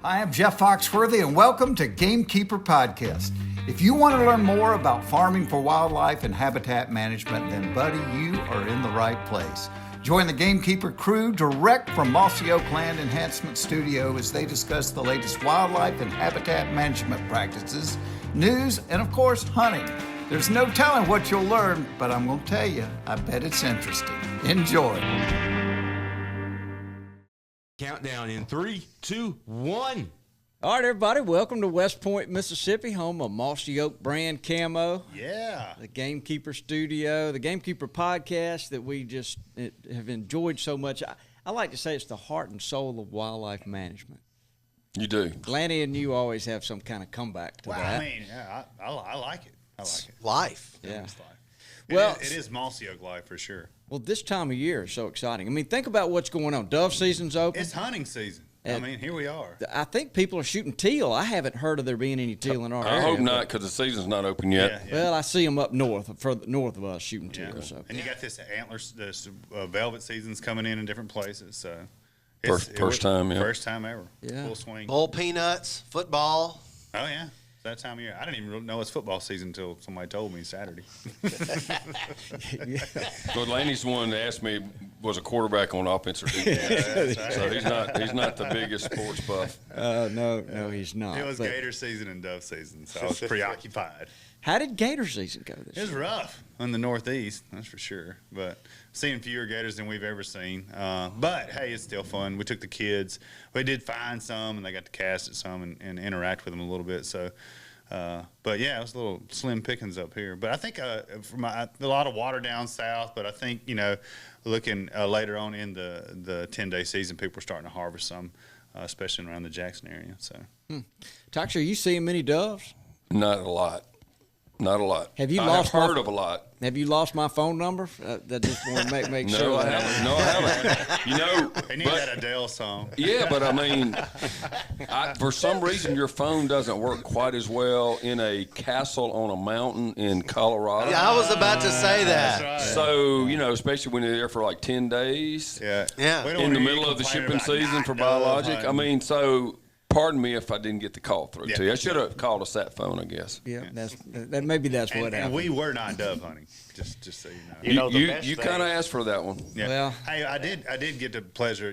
Hi, I'm Jeff Foxworthy, and welcome to Gamekeeper Podcast. If you want to learn more about farming for wildlife and habitat management, then, buddy, you are in the right place. Join the Gamekeeper crew direct from Mossy Oak Land Enhancement Studio as they discuss the latest wildlife and habitat management practices, news, and, of course, hunting. There's no telling what you'll learn, but I'm going to tell you, I bet it's interesting. Enjoy. Countdown in 3, 2, 1. All right, everybody, welcome to West Point, Mississippi, home of Mossy Oak brand camo. Yeah. The Gamekeeper studio, the Gamekeeper podcast that we just have enjoyed so much. I like to say it's the heart and soul of wildlife management. You do. Lanny and you always have some kind of comeback to that. I mean, yeah, I like it. I like it. Life. Yeah. It's life. Well, it is Mossy Oak life for sure. Well, this time of year is so exciting. I mean, think about what's going on. Dove season's open. It's hunting season. I mean, here we are. I think people are shooting teal. I haven't heard of there being any teal in our area. I hope not, because the season's not open yet. Yeah. Well, I see them up north, further north of us, shooting teal. Yeah. So. And you got this antlers, this velvet season's coming in different places. So First time, yeah. First time ever. Yeah. Full swing. Bull peanuts, football. Oh, yeah. That time of year. I didn't even know it's football season until somebody told me Saturday. So Laney's the one that asked me, was a quarterback on offense or defense. So he's not the biggest sports buff. No, he's not. It was But Gator season and dove season, so I was preoccupied. how did Gator season go this It was year? rough in the Northeast, that's for sure. But seeing fewer gators than we've ever seen. But, hey, it's still fun. We took the kids. We did find some, and they got to cast at some and interact with them a little bit. So, but, yeah, it was a little slim pickings up here. But I think a lot of water down south. But I think, looking later on in the 10-day season, people are starting to harvest some, especially around the Jackson area. So, Tox, are you seeing many doves? Not a lot. Not a lot. Have you I lost have heard of a lot. Have you lost my phone number? That just want to make No, sure. I haven't. No, I haven't. they need that Adele song. Yeah, but I mean, for some reason, your phone doesn't work quite as well in a castle on a mountain in Colorado. Yeah, I was about to say that. That's right. So, especially when you're there for like 10 days. Yeah. Yeah. We don't In the wanna hear middle you of the complaining shipping about season not for dove biologic. I hunting. mean, so pardon me if I didn't get the call through Yeah. to you. I should have called a sat phone, I guess. Yeah, maybe that's what And happened. we were not dove hunting, just so you know. You kind of asked for that one. Yeah. Well- hey, I did get the pleasure,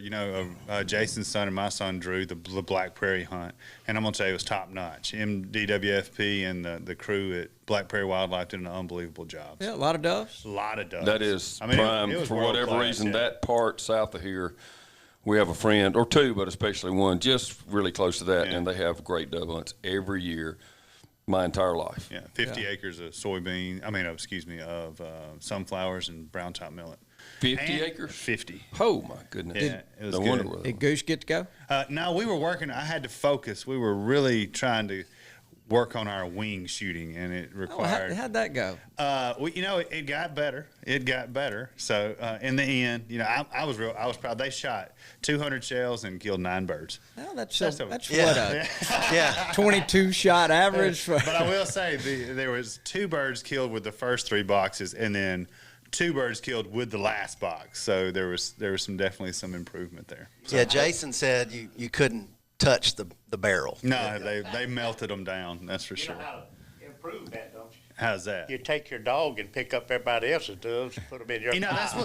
of Jason's son and my son Drew, the Black Prairie hunt, and I'm gonna tell you it was top notch. MDWFP and the crew at Black Prairie Wildlife did an unbelievable job. Yeah, a lot of doves. A lot of doves. That is I mean, prime it was for whatever world-class, reason. yeah. That part south of here, we have a friend or two, but especially one just really close to that, Yeah. and they have great dove hunts every year, my entire life. Yeah, 50 acres of of sunflowers and brown top millet. 50 And acres? 50. Oh my goodness! Yeah, it was no good. wonder where they Did Goose get to go? No, we were working. I had to focus. We were really trying to work on our wing shooting, and it Oh, required. how'd that go? It got better. It got better. So in the end, I was proud. They shot 200 shells and killed 9 birds. Well, that's That's what Yeah. a Yeah. 22 shot average. For, But I will say there was 2 birds killed with the first 3 boxes, and then 2 birds killed with the last box. So there was definitely some improvement there. Yeah, Jason said you couldn't touch the barrel. No, they melted them down. That's for You sure. know how to improve that, don't you? How's that? You take your dog and pick up everybody else's doves and put them in your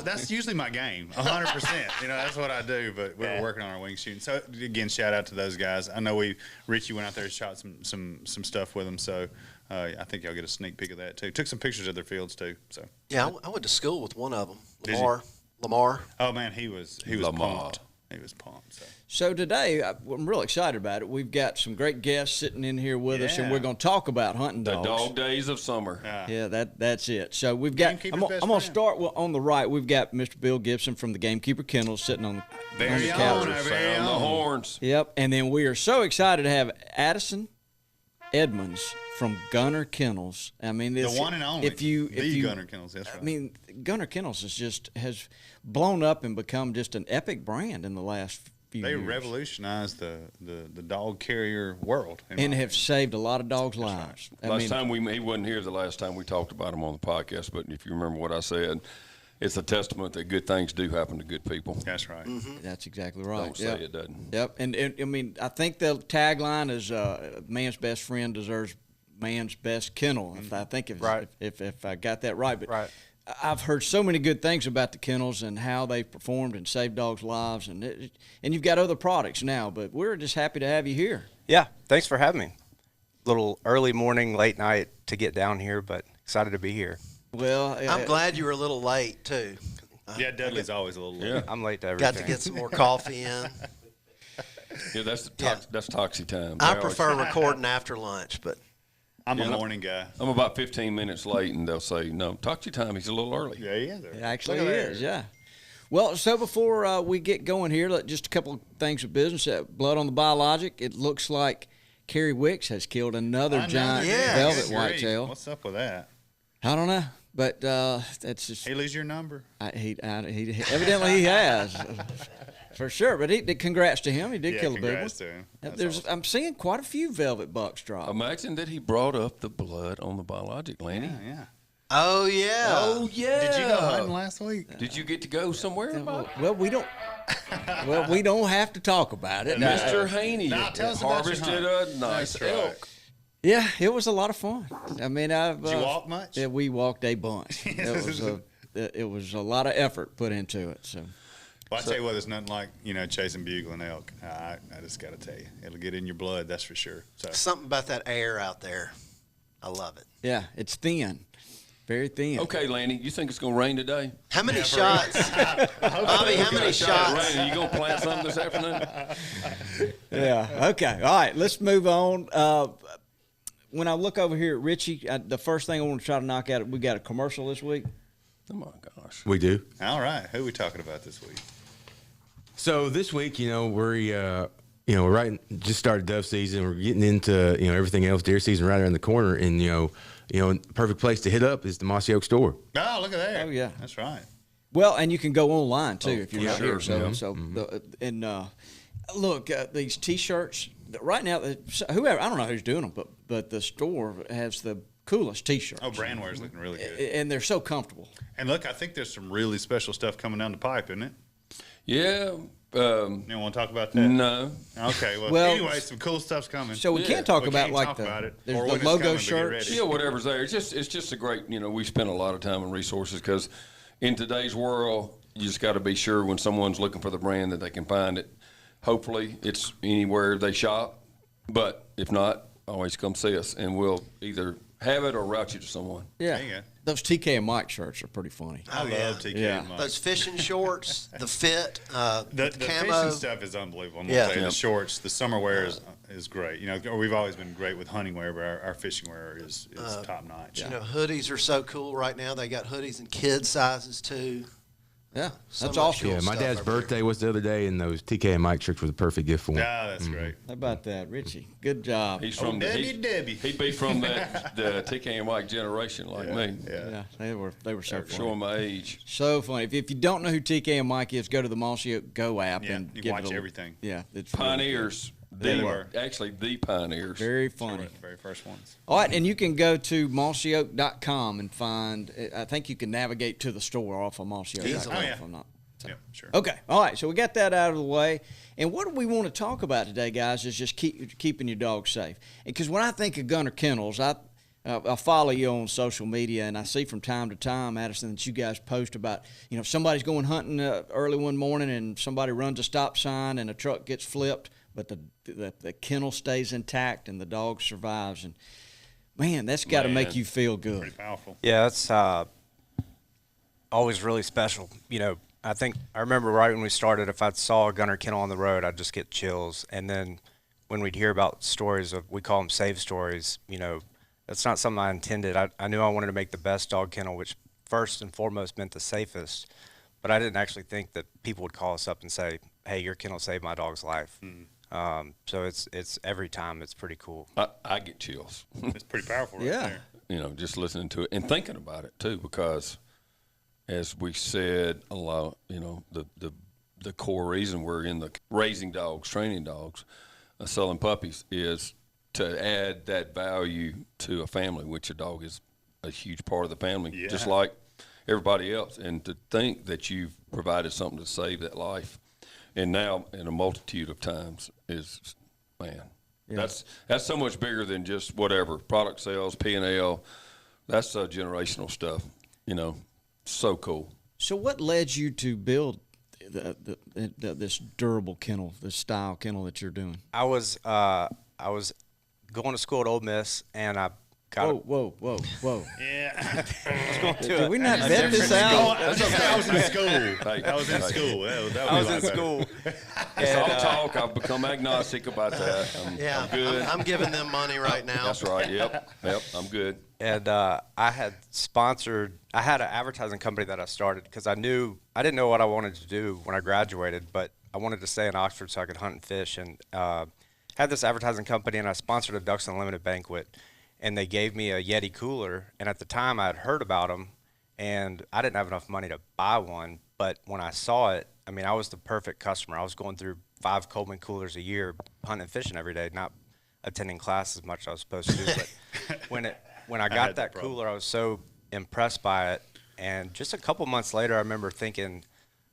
That's usually my game, 100%. That's what I do. But we were Yeah. working on our wing shooting. So again, shout out to those guys. I know Richie went out there and shot some stuff with them. So I think y'all get a sneak peek of that too. Took some pictures of their fields too. So Yeah, I went to school with one of them, Did you? Lamar. oh man, he was Lamar. pumped. He was pumped. So. So today, I'm real excited about it. We've got some great guests sitting in here with us, and Yeah. we're going to talk about hunting The dogs. dog days of summer. Yeah, that's it. So we've got. Gamekeeper's I'm best going to friend. start on the right. We've got Mr. Bill Gibson from the Gamekeeper Kennels sitting on the couch. Sound the horns. Yep, and then we are so excited to have Addison Edmonds from Gunner Kennels. I mean, The this, one and only. If you Gunner Kennels. That's right. I mean, Gunner Kennels has blown up and become just an epic brand in the last few They years. revolutionized the dog carrier world. in And my have opinion. saved a lot of dogs' lives. I Last mean, time he wasn't here the last time we talked about him on the podcast, but if you remember what I said, it's a testament that good things do happen to good people. That's right. That's exactly right. Don't say it doesn't. Yep. And I mean, I think the tagline is man's best friend deserves man's best kennel. I think if I got that right. But I've heard so many good things about the kennels and how they've performed and saved dogs' lives. And you've got other products now, but we're just happy to have you here. Yeah, thanks for having me. Little early morning, late night to get down here, but excited to be here. Well, I'm glad you were a little late, too. Yeah, Dudley's always a little late. Yeah. I'm late to everything. Got to get some more coffee in. Yeah, that's Toxie time. I prefer recording after lunch, but I'm a morning guy. I'm about 15 minutes late, and they'll say, no, Toxie time, he's a little early. Yeah, he is. it actually is, yeah. Well, so before we get going here, just a couple of things of business. Blood on the biologic. It looks like Kerry Wicks has killed another giant velvet whitetail. What's up with that? I don't know, but that's just. He leaves your number. He evidently he has, for sure. But congrats to him. He did kill a big one. Congrats to him. That's awesome. I'm seeing quite a few velvet bucks drop. Imagine that he brought up the blood on the biologic, Lanny. Yeah. oh, yeah. Oh, yeah. Did you go hunting last week? Did you get to go somewhere? Well, we don't. Well, we don't have to talk about it. Mr. Haney tell us about your harvested hunt. a nice That's right. elk. Yeah, it was a lot of fun. I mean, Did you walk much? Yeah, we walked a bunch. It was a lot of effort put into it. So. Well, I tell you what, there's nothing like, chasing bugle and elk. I just got to tell you. It'll get in your blood, that's for sure. So Something about that air out there. I love it. Yeah, it's thin. Very thin. Okay, Lanny, you think it's going to rain today? How many shots? Bobby, how many shots? Rain. Are you going to plant something this afternoon? Yeah. Okay. All right. Let's move on. When I look over here at Richie, the first thing I want to try to knock out, we got a commercial this week. Oh, my gosh. We do. all right. Who are we talking about this week? So this week, we're just started dove season. We're getting into everything else, deer season right around the corner, and perfect place to hit up is the Mossy Oak store. Oh, look at there. Oh, yeah. That's right. Well, and you can go online too if you're not sure. here. So, Yeah. Look, these T-shirts right now. Whoever, I don't know who's doing them, but the store has the coolest T-shirts. Oh, Brandware's looking really good. And they're so comfortable. And look, I think there's some really special stuff coming down the pipe, isn't it? Yeah. You want to talk about that? No. Okay. Well, anyway, some cool stuff's coming. So we Yeah. can't talk We about can't like talk about it. there's Or the when it's logo coming, but get shirts. ready. Yeah, whatever's there. It's just a great, we spend a lot of time and resources because in today's world, you just got to be sure when someone's looking for the brand that they can find it. Hopefully, it's anywhere they shop, but if not, always come see us, and we'll either have it or route you to someone. Yeah, There you go. those TK and Mike shirts are pretty funny. I love TK Yeah. and Mike. Those fishing shorts, the fit, The camo. fishing stuff is unbelievable. I'm gonna Yeah. tell you, Yeah. the shorts, the summer wear is great. We've always been great with hunting wear, but our fishing wear is top notch. Hoodies are so cool right now. They got hoodies in kid sizes too. Yeah, So that's much awesome. cool Yeah, my stuff dad's over there. birthday was the other day, and those TK and Mike shirts were the perfect gift for him. Yeah, that's great. How about that, Richie? Good job. He's from Debbie. He'd be from the TK and Mike generation like me. Yeah. Yeah, they were so funny. Showing my age. So funny. If you don't know who TK and Mike is, go to the Mossy Oak Go app Yeah, and you give watch it a, everything. Yeah, it's Pioneers. They were. Actually, the pioneers. very funny. The very first ones. All right, and you can go to MossyOak.com and find. I think you can navigate to the store off of MossyOak.com. Easily. Oh, yeah. If I'm not. Yeah, sure. Okay, all right. So we got that out of the way, and what do we want to talk about today, guys? Is just keeping your dog safe. Because when I think of Gunner Kennels, I follow you on social media, and I see from time to time, Addison, that you guys post about somebody's going hunting early one morning, and somebody runs a stop sign, and a truck gets flipped, but the kennel stays intact, and the dog survives. And man, that's got to make you feel good. Pretty powerful. Yeah, that's always really special. I think I remember right when we started, if I saw a gunner kennel on the road, I'd just get chills. And then when we'd hear about stories we call them save stories, that's not something I intended. I knew I wanted to make the best dog kennel, which first and foremost meant the safest. But I didn't actually think that people would call us up and say, hey, your kennel saved my dog's life. So it's every time it's pretty cool. I get chills. It's pretty powerful right Yeah. there. Just listening to it and thinking about it too, because as we said, a lot, the core reason we're in the raising dogs, training dogs, selling puppies is to add that value to a family, which a dog is a huge part of the family. Yeah. Just like everybody else. And to think that you've provided something to save that life, and now in a multitude of times is, man, that's so much bigger than just whatever product sales, P&L. That's generational stuff. So cool. So what led you to build this durable kennel, this style kennel that you're doing? I was going to school at Ole Miss, and I got Whoa. Yeah. Did we not vet this out? That's okay. I was in school. I was in school. I was in school. It's all talk. I've become agnostic about that. I'm good. I'm giving them money right now. That's right. Yep. I'm good. And I had an advertising company that I started because I didn't know what I wanted to do when I graduated, but I wanted to stay in Oxford so I could hunt and fish, and had this advertising company, and I sponsored a Ducks Unlimited banquet, and they gave me a Yeti cooler, and at the time I had heard about them, and I didn't have enough money to buy one, but when I saw it, I mean, I was the perfect customer. I was going through 5 Coleman coolers a year, hunting and fishing every day, not attending class as much as I was supposed to do, but when I got that cooler, I was so impressed by it. And just a couple months later, I remember thinking,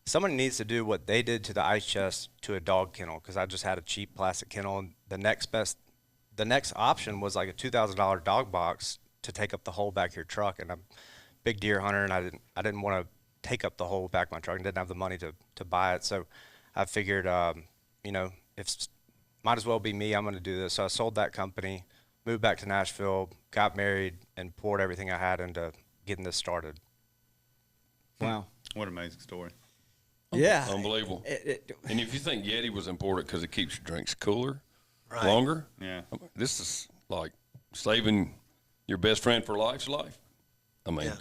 someone needs to do what they did to the ice chest to a dog kennel, because I just had a cheap plastic kennel. And the next option was like a $2,000 dog box to take up the whole back of your truck. And I'm a big deer hunter, and I didn't want to take up the whole back of my truck and didn't have the money to buy it. So I figured, if might as well be me, I'm going to do this. So I sold that company, moved back to Nashville, got married, and poured everything I had into getting this started. Wow. What an amazing story. Yeah. Unbelievable. And if you think Yeti was important because it keeps your drinks cooler Right. longer, Yeah. this is like saving your best friend for life's life. I mean,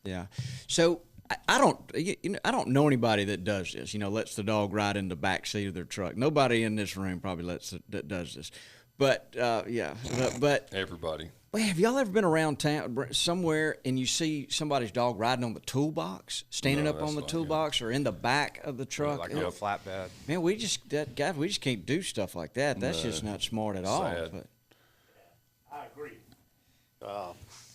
Yeah. So I don't know anybody that does this. Lets the dog ride in the back seat of their truck. Nobody in this room probably that does this. But but everybody. well, have y'all ever been around town somewhere and you see somebody's dog riding on the toolbox, standing No, up on the that's toolbox or in the back of the truck? Like a flatbed. Man, we just can't do stuff like that. That's just not smart at all. Sad. But I agree.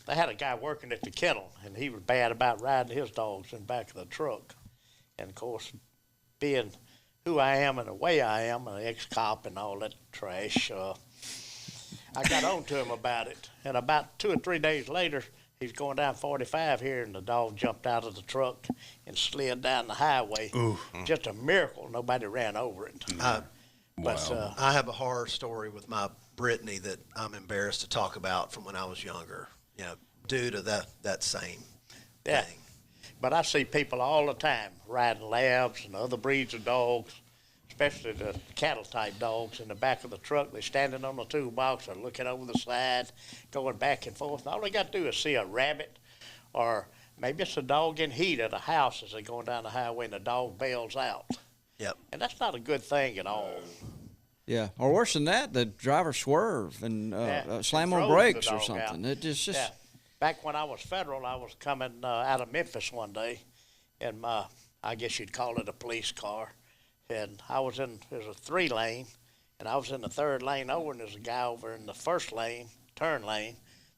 They had a guy working at the kennel, and he was bad about riding his dogs in the back of the truck. And, of course, being who I am and the way I am, an ex-cop and all that trash, I got on to him about it. And about 2 or 3 days later, he's going down 45 here, and the dog jumped out of the truck and slid down the highway. Ooh. Just a miracle. Nobody ran over it. But I have a horror story with my Brittany that I'm embarrassed to talk about from when I was younger, due to that same thing. But I see people all the time riding labs and other breeds of dogs, especially the cattle-type dogs, in the back of the truck. They're standing on the toolbox or looking over the side, going back and forth. And all they got to do is see a rabbit, or maybe it's a dog in heat at a house as they're going down the highway and the dog bails out. Yep. And that's not a good thing at all. yeah, or worse than that, the driver swerve and slam on throws the brakes or dog something. out. It just Yeah. Back when I was federal, I was coming out of Memphis one day, and I guess you'd call it a police car. And I was there's a 3-lane, and I was in the 3rd lane over, and there's a guy over in the 1st lane, turn lane,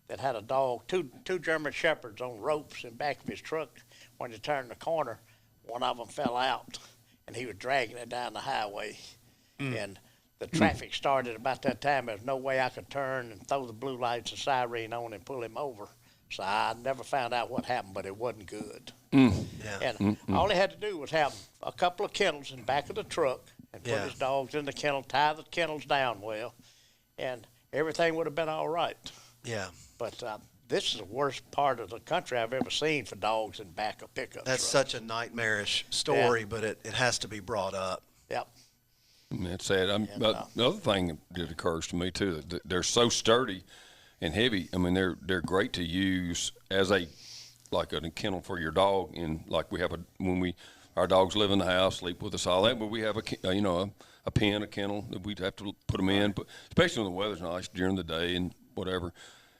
that had a dog, two German Shepherds on ropes in back of his truck. When he turned the corner, one of them fell out, and he was dragging it down the highway. And the traffic started about that time. There was no way I could turn and throw the blue lights and siren on and pull him over. So I never found out what happened, but it wasn't good. And all he had to do was have a couple of kennels in the back of the truck and put his dogs in the kennel, tie the kennels down well, and everything would have been all right. Yeah. But this is the worst part of the country I've ever seen for dogs in back of pickup That's trucks. such a nightmarish story, but it has to be brought up. Yep. That's sad. The other thing that occurs to me too, that they're so sturdy and heavy. I mean, they're great to use as a kennel for your dog. And like we have our dogs live in the house, sleep with us, all that. But we have a pen, a kennel that we have to put them in. But especially when the weather's nice during the day and whatever.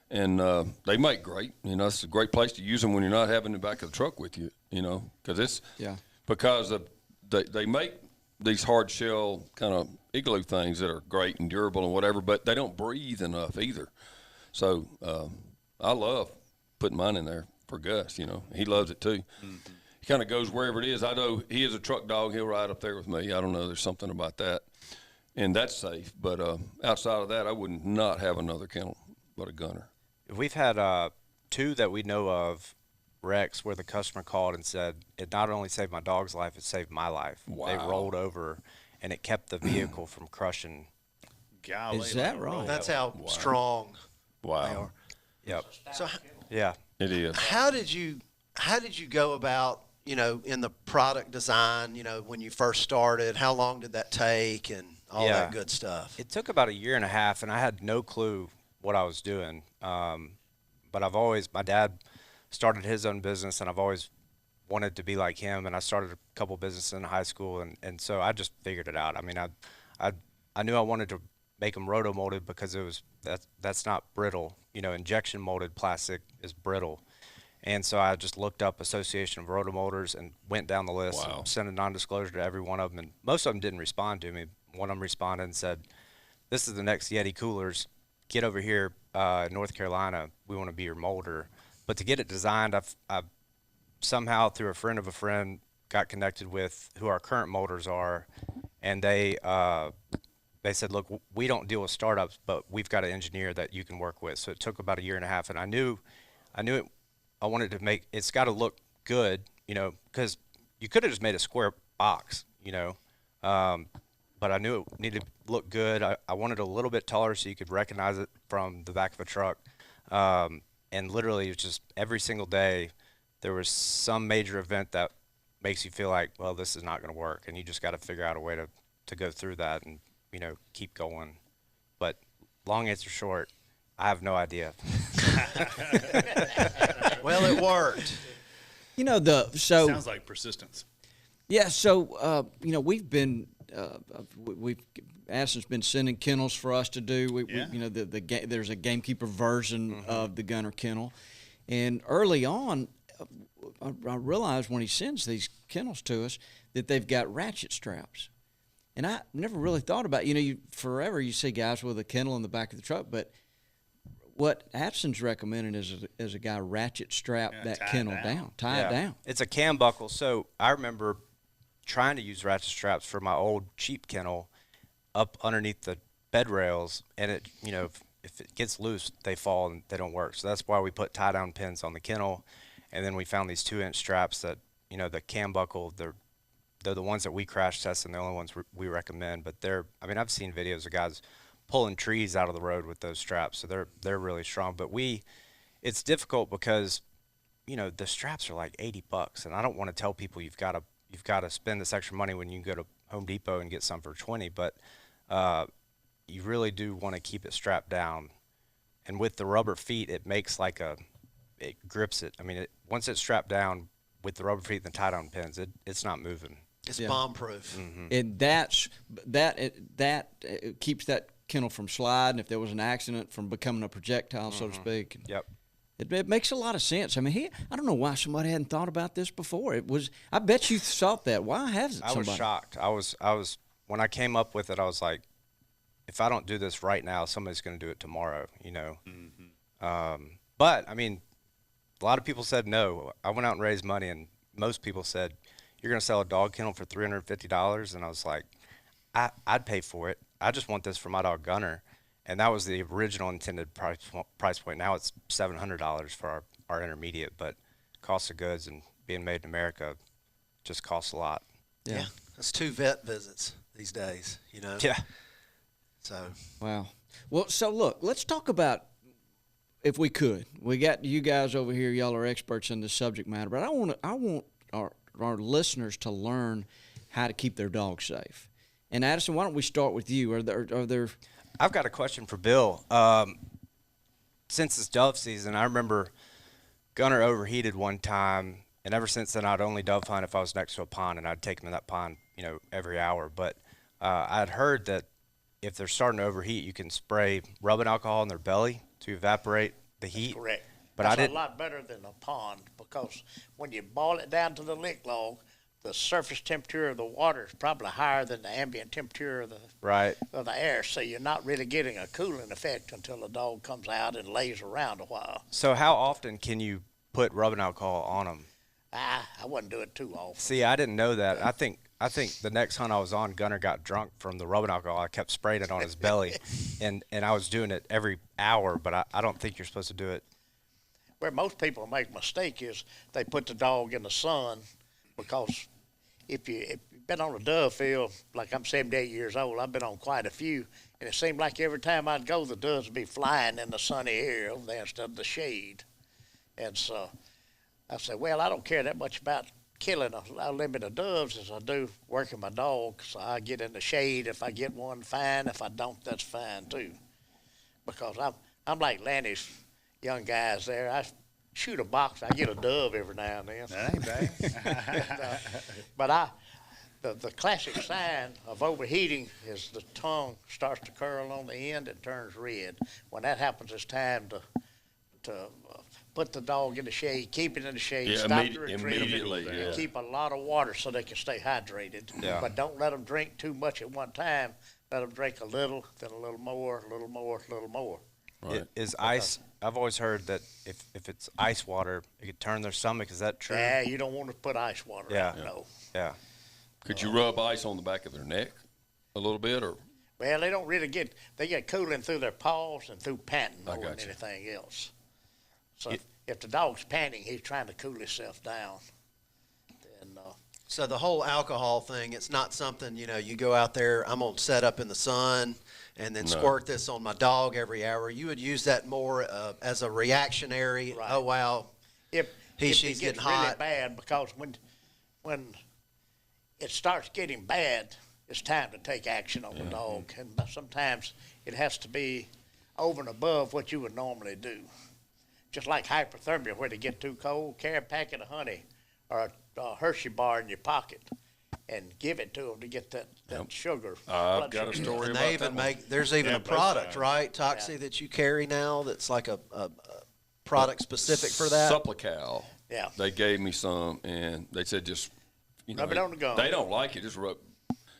And they make great. It's a great place to use them when you're not having the back of the truck with you. Because they make these hard shell kind of igloo things that are great and durable and whatever, but they don't breathe enough either. So I love putting mine in there. for Gus. He loves it too. Mm-hmm. He kind of goes wherever it is. I know he is a truck dog. He'll ride up there with me. I don't know. There's something about that, and that's safe. But outside of that, I would not have another kennel but a gunner. We've had 2 that we know of wrecks where the customer called and said it not only saved my dog's life, it saved my life. Wow. They rolled over, and it kept the vehicle from crushing. Golly, Is that right? That's how strong they Wow. are. Yep. So Yeah. It is. how did you go about, in the product design, when you first started? How long did that take and all that good stuff? It took about 1.5 years, and I had no clue what I was doing. But my dad started his own business, and I've always wanted to be like him. And I started a couple businesses in high school, and so I just figured it out. I mean, I knew I wanted to make them roto molded because that's not brittle. Injection molded plastic is brittle. And so I just looked up Association of Rotomolders and went down the list and sent a non-disclosure to every one of them. And most of them didn't respond to me. One of them responded and said, "This is the next Yeti coolers. Get over here in North Carolina. We want to be your molder." But to get it designed, I've somehow, through a friend of a friend, got connected with who our current molders are. And they said, "Look, we don't deal with startups, but we've got an engineer that you can work with." So it took about 1.5 years. And I knew it. I wanted to it's got to look good, because you could have just made a square box, but I knew it needed to look good. I wanted a little bit taller so you could recognize it from the back of a truck. And literally, it was just every single day there was some major event that makes you feel like, well, this is not going to work. And you just got to figure out a way to go through that and, keep going. But long answer short, I have no idea. Well, it worked. Sounds like persistence. Yeah, so we've been Addison's been sending kennels for us to do. There's a Gamekeeper version of the gunner kennel, and early on, I realized when he sends these kennels to us that they've got ratchet straps, and I never really thought about forever you see guys with a kennel in the back of the truck, but what Addison's recommending is a guy ratchet strap that kennel down, tie it down. It's a cam buckle. So I remember trying to use ratchet straps for my old cheap kennel up underneath the bed rails, and it, if it gets loose, they fall and they don't work. So that's why we put tie down pins on the kennel, and then we found these 2-inch straps that, the cam buckle. They're the ones that we crash test and the only ones we recommend. But I've seen videos of guys pulling trees out of the road with those straps, so they're really strong. But it's difficult because, the straps are like $80, and I don't want to tell people you've got to spend this extra money when you can go to Home Depot and get some for $20. But you really do want to keep it strapped down, and with the rubber feet, it makes it grips it. I mean, once it's strapped down with the rubber feet and the tie down pins, it's not moving. It's bomb-proof. Mm-hmm. And that keeps that kennel from sliding if there was an accident, from becoming a projectile, so to speak. Yep. It makes a lot of sense. I mean, I don't know why somebody hadn't thought about this before. I bet you thought that. Why hasn't somebody? I was shocked. I was when I came up with it, I was like, if I don't do this right now, somebody's going to do it tomorrow, But, I mean, a lot of people said no. I went out and raised money, and most people said, you're going to sell a dog kennel for $350? And I was like, I'd pay for it. I just want this for my dog Gunner. And that was the original intended price point. Now it's $700 for our intermediate, but cost of goods and being made in America just costs a lot. Yeah. That's 2 vet visits these days, Yeah. So. Wow. Well, so look, let's talk about, if we could. We got you guys over here. Y'all are experts in this subject matter, but I want our listeners to learn how to keep their dogs safe. And Addison, why don't we start with you? Are there? I've got a question for Bill. Since it's dove season, I remember Gunner overheated one time, and ever since then I'd only dove hunt if I was next to a pond, and I'd take him in that pond, every hour. But I'd heard that if they're starting to overheat, you can spray rubbing alcohol in their belly to evaporate the heat. That's correct. But That's a lot better than a pond, because when you boil it down to the lick log, the surface temperature of the water is probably higher than the ambient temperature of the air, so you're not really getting a cooling effect until the dog comes out and lays around a while. So how often can you put rubbing alcohol on them. I wouldn't do it too often. See, I didn't know that. I think the next hunt I was on, Gunner got drunk from the rubbing alcohol. I kept spraying it on his belly, and I was doing it every hour. But I don't think you're supposed to do it. Where most people make a mistake is they put the dog in the sun, because if you've been on a dove field, like I'm 78 years old, I've been on quite a few, and it seemed like every time I'd go, the doves would be flying in the sunny air over there instead of the shade. And so I said, well, I don't care that much about killing a limit of doves as I do working my dog. So I get in the shade. If I get one, fine. If I don't, that's fine too. Because I'm like Lanny's young guys there. I shoot a box. I get a dove every now and then. That ain't bad. But the classic sign of overheating is the tongue starts to curl on the end and turns red. When that happens, it's time to put the dog in the shade, keep it in the shade, stop the immediately, and keep a lot of water so they can stay hydrated. Yeah. But don't let them drink too much at one time. Let them drink a little, then a little more, a little more, a little more. Right. Is ice? I've always heard that if it's ice water, it could turn their stomach. Is that true? Yeah, you don't want to put ice water out, no. Yeah. Could you rub ice on the back of their neck a little bit, or? Well, they don't really they get cooling through their paws and through panting more than gotcha. anything else. So if the dog's panting, he's trying to cool himself down. And So the whole alcohol thing, it's not something, you go out there, I'm going to set up in the sun and then squirt this on my dog every hour. You would use that more as a reactionary, Right. oh, wow, if she's it gets getting really hot. bad, because when it starts getting bad, it's time to take action on the dog. And sometimes it has to be over and above what you would normally do. Just like hypothermia, where they get too cold, carry a packet of honey or a Hershey bar in your pocket and give it to them to get that sugar. I've blood got a sugar. story And about they that even one. there's even Yeah, a both product, sides. right, Toxie, that you carry now that's like a product specific for that? Supplical. Yeah. They gave me some, and they said just, Rub it on the gum. They don't like it. Just rub.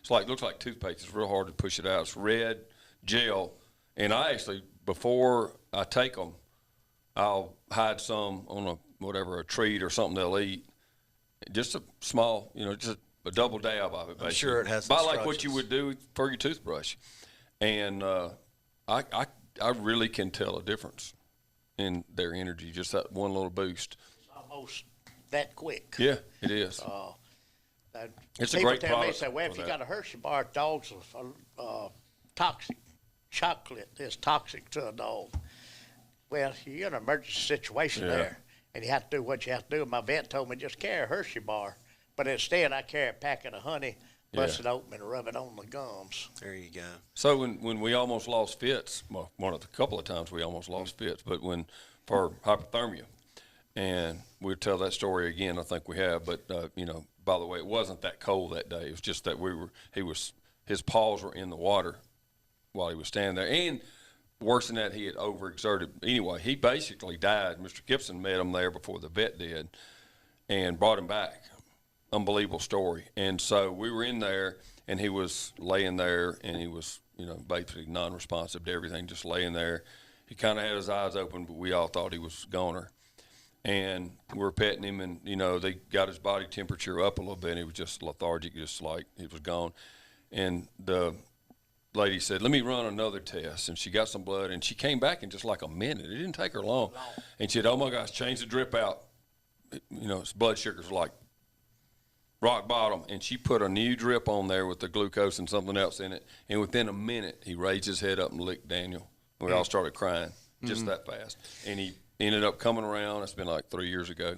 It's looks like toothpaste. It's real hard to push it out. It's red gel, and I actually, before I take them, I'll hide some on a treat or something they'll eat. Just a small, just a double dab of it. Basically. I'm sure it has about like what you instructions. would do for your toothbrush, and I really can tell a difference in their energy. Just that one little boost. It's almost that quick. Yeah, it is. It's a People great tell me, product say, well, for if you that. got a Hershey bar, dogs are toxic. Chocolate is toxic to a dog. Well, you're in an emergency situation there, and you have to do what you have to do. My vet told me just carry a Hershey bar, but instead I carry a packet of honey, bust it open, and rub it on the gums. There you go. So when we almost lost Fitz, well, a couple of times we almost lost Fitz, but for hypothermia, and we'll tell that story again. I think we have, but by the way, it wasn't that cold that day. It was just that his paws were in the water while he was standing there, and worse than that, he had overexerted. Anyway, he basically died. Mr. Gibson met him there before the vet did, and brought him back. Unbelievable story. And so we were in there, and he was laying there, and he was, basically non-responsive to everything, just laying there. He kind of had his eyes open, but we all thought he was goner. And we were petting him, and, they got his body temperature up a little bit, and he was just lethargic, just like he was gone. And the lady said, let me run another test. And she got some blood, and she came back in just like a minute. It didn't take her long. And she said, oh, my gosh, change the drip out. His blood sugars like rock bottom. And she put a new drip on there with the glucose and something else in it. And within a minute, he raised his head up and licked Daniel. We all started crying just that fast. And he ended up coming around. It's been like 3 years ago.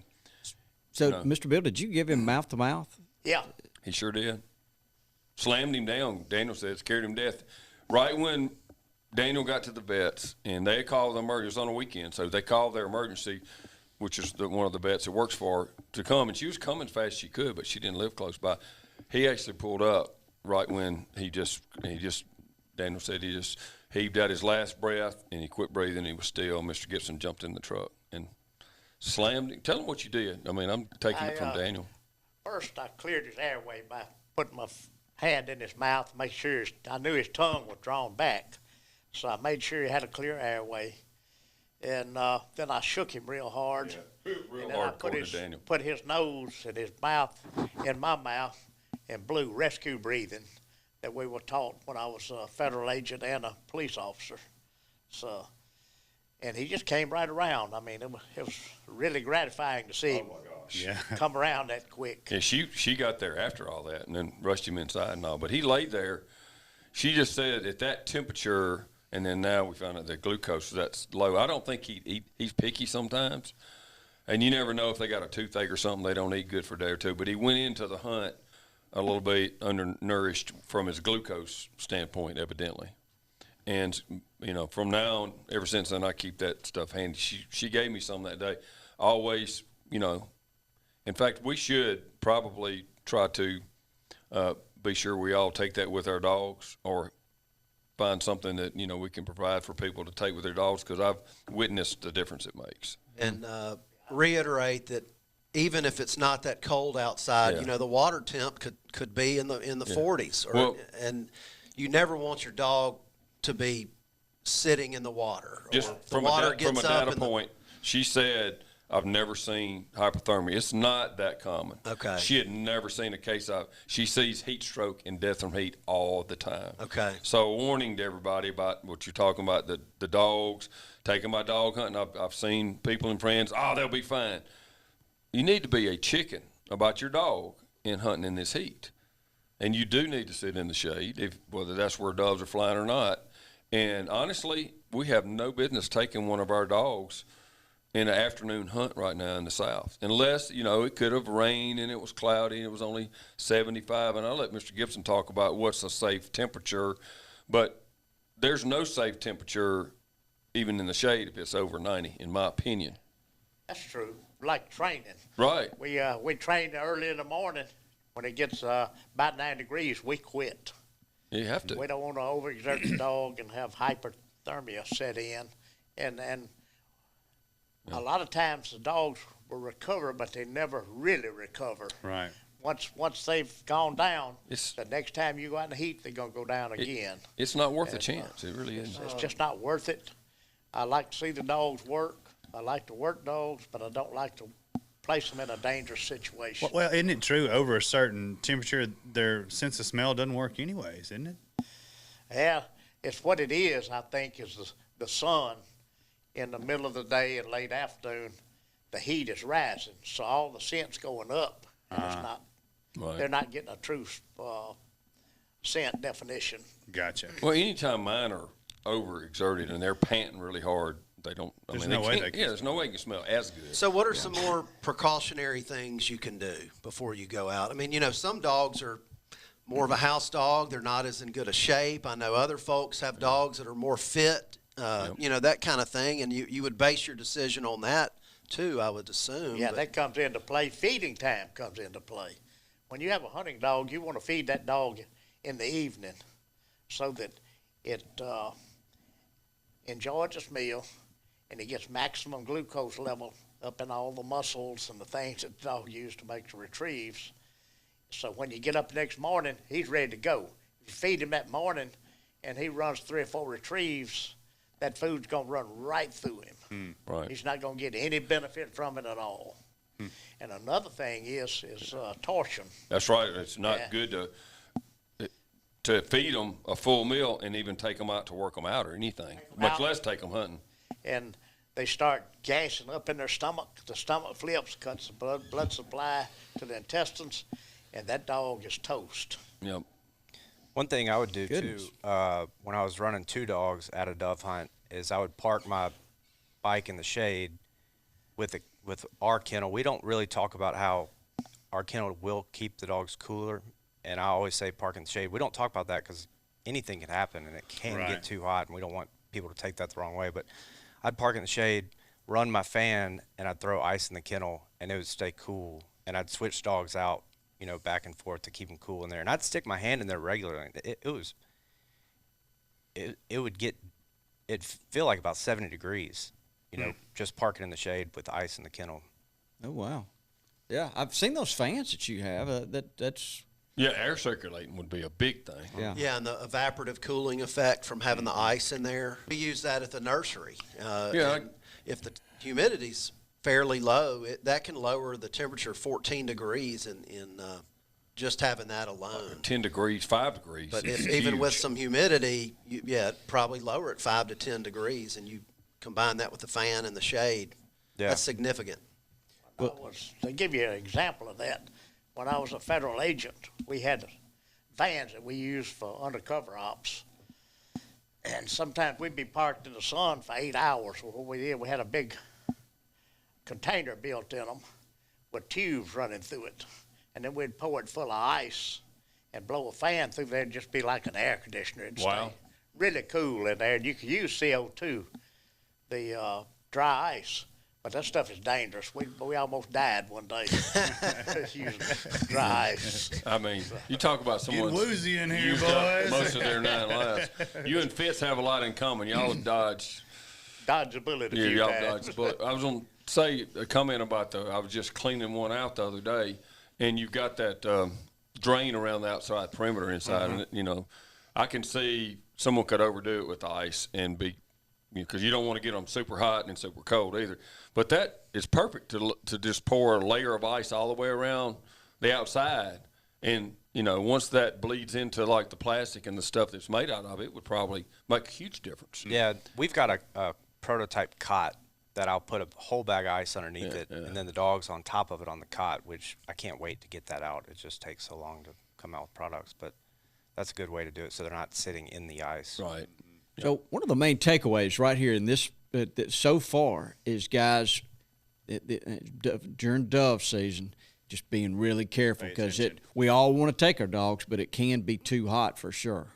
So, Mr. Bill, did you give him mouth to mouth? Yeah. He sure did. Slammed him down. Daniel said, scared him to death. Right when Daniel got to the vets, and they called the emergency, it was on a weekend, so they called their emergency, which is one of the vets that works for her, to come. And she was coming as fast as she could, but she didn't live close by. He actually pulled up right when Daniel said he just heaved out his last breath, and he quit breathing. He was still. Mr. Gibson jumped in the truck and slammed him. Tell him what you did. I mean, I'm taking it from Daniel. First, I cleared his airway by putting my hand in his mouth, make sure I knew his tongue was drawn back. So I made sure he had a clear airway. And then I shook him real hard. Yeah. Real And then hard I according to Daniel. put his nose and his mouth in my mouth and blew rescue breathing that we were taught when I was a federal agent and a police officer. So, and he just came right around. I mean, it was really gratifying to see him come around that quick. Yeah, she got there after all that and then rushed him inside and all. But he laid there. She just said at that temperature, and then now we found out the glucose that's low. I don't think he's picky sometimes. And you never know if they got a toothache or something. They don't eat good for a day or two. But he went into the hunt a little bit undernourished from his glucose standpoint, evidently. And, you know, from now on, ever since then, I keep that stuff handy. She gave me some that day. Always, you know, in fact, we should probably try to be sure we all take that with our dogs or find something that, you know, we can provide for people to take with their dogs, because I've witnessed the difference it makes. And reiterate that even if it's not that cold outside, you know, the water temp could be in the 40s. And you never want your dog to be sitting in the water. Just from a data point, she said, I've never seen hypothermia. It's not that common. Okay. She had never seen a case of. She sees heat stroke and death from heat all the time. Okay. So a warning to everybody about what you're talking about, the dogs, taking my dog hunting. I've seen people and friends, they'll be fine. You need to be a chicken about your dog in hunting in this heat. And you do need to sit in the shade, whether that's where doves are flying or not. And honestly, we have no business taking one of our dogs in an afternoon hunt right now in the South, unless, you know, it could have rained and it was cloudy and it was only 75. And I'll let Mr. Gibson talk about what's a safe temperature, but there's no safe temperature even in the shade if it's over 90, in my opinion. That's true. Like training. Right. We train early in the morning. When it gets about 9 degrees, we quit. You have to. We don't want to overexert the dog and have hypothermia set in. And a lot of times the dogs will recover, but they never really recover. Right. Once they've gone down, It's- the next time you go out in the heat, they're going to go down again. It's not worth a chance. It really isn't. It's just not worth it. I like to see the dogs work. I like to work dogs, but I don't like to place them in a dangerous situation. Well, isn't it true over a certain temperature, their sense of smell doesn't work anyways, isn't it? Yeah, it's what it is, I think, is the sun in the middle of the day and late afternoon. The heat is rising, so all the scent's going up. And it's not. Right. They're not getting a true scent definition. Gotcha. Well, anytime mine are overexerted and they're panting really hard, they don't. There's no way they can there's no way you can smell as good. So what are some more precautionary things you can do before you go out? I mean, you know, some dogs are more of a house dog. They're not as in good a shape. I know other folks have dogs that are more fit, you know, that kind of thing. And you would base your decision on that too, I would assume. Yeah, that comes into play. Feeding time comes into play. When you have a hunting dog, you want to feed that dog in the evening so that it enjoys its meal and it gets maximum glucose level up in all the muscles and the things that the dog uses to make the retrieves. So when you get up the next morning, he's ready to go. If you feed him that morning and he runs 3 or 4 retrieves, that food's going to run right through him. Right. He's not going to get any benefit from it at all. And another thing is torsion. That's right. It's not Yeah. good to feed them a full meal and even take them out to work them out or anything, much out. less take them hunting. And they start gassing up in their stomach. The stomach flips, cuts the blood supply to the intestines, and that dog is toast. Yep. One thing I would do Goodness. too, when I was running 2 dogs at a dove hunt, is I would park my bike in the shade with our kennel. We don't really talk about how our kennel will keep the dogs cooler, and I always say park in the shade. We don't talk about that because anything can happen, and it can Right. get too hot, and we don't want people to take that the wrong way. But I'd park in the shade, run my fan, and I'd throw ice in the kennel, and it would stay cool. And I'd switch dogs out, you know, back and forth to keep them cool in there. And I'd stick my hand in there regularly. It'd feel like about 70 degrees, you know, just parking in the shade with ice in the kennel. Oh wow, yeah, I've seen those fans that you have. That's Yeah, air circulating would be a big thing. Yeah. Yeah, and the evaporative cooling effect from having the ice in there. We use that at the nursery. And if the humidity's fairly low, that can lower the temperature 14 degrees in just having that alone. 10 degrees, 5 degrees. But It's even huge. with some humidity, it'd probably lower it 5 to 10 degrees, and you combine that with the fan and the shade. Yeah. That's significant. To give you an example of that, when I was a federal agent, we had vans that we used for undercover ops. And sometimes we'd be parked in the sun for 8 hours. Well, what we did, we had a big container built in them with tubes running through it. And then we'd pour it full of ice and blow a fan through there and just be like an air conditioner. It'd Wow. stay really cool in there. And you could use CO2, the dry ice. But that stuff is dangerous. We almost died one day using dry ice. I mean, you talk about someone woozy in here, used up boys. most of their 9 lives. You and Fitz have a lot in common. Y'all have dodged. Dodge a bullet a few Y'all times. dodged a bullet. I was going to say a comment about I was just cleaning one out the other day, and you've got that drain around the outside perimeter inside, and you know, I can see someone could overdo it with the ice and be, because you don't want to get them super hot and super cold either. But that is perfect to just pour a layer of ice all the way around the outside, and you know, once that bleeds into like the plastic and the stuff that's made out of it, would probably make a huge difference. Yeah, we've got a prototype cot that I'll put a whole bag of ice underneath it, and then the dog's on top of it on the cot, which I can't wait to get that out. It just takes so long to come out with products, but that's a good way to do it so they're not sitting in the ice. Right. So one of the main takeaways right here in this so far is, guys, during dove season, just being really careful, because we all want to take our dogs, but it can be too hot for sure.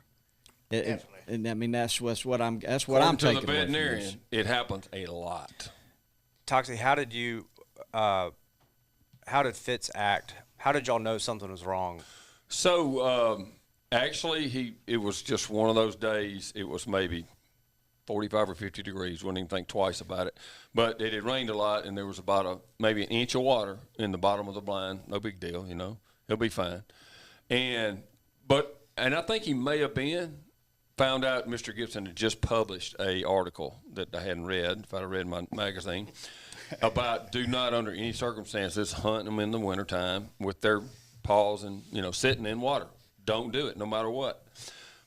Definitely. And I mean, that's what I'm According taking to the away from this. veterinarian, it happens a lot. Toxie, how did Fitz act? How did y'all know something was wrong? So actually, it was just one of those days. It was maybe 45 or 50 degrees. Wouldn't even think twice about it. But it had rained a lot, and there was about maybe an inch of water in the bottom of the blind. No big deal, you know. He'll be fine. And I think he may have found out Mr. Gibson had just published a article that I hadn't read, if I'd have read my magazine, about do not under any circumstances hunt them in the wintertime with their paws and, you know, sitting in water. Don't do it, no matter what.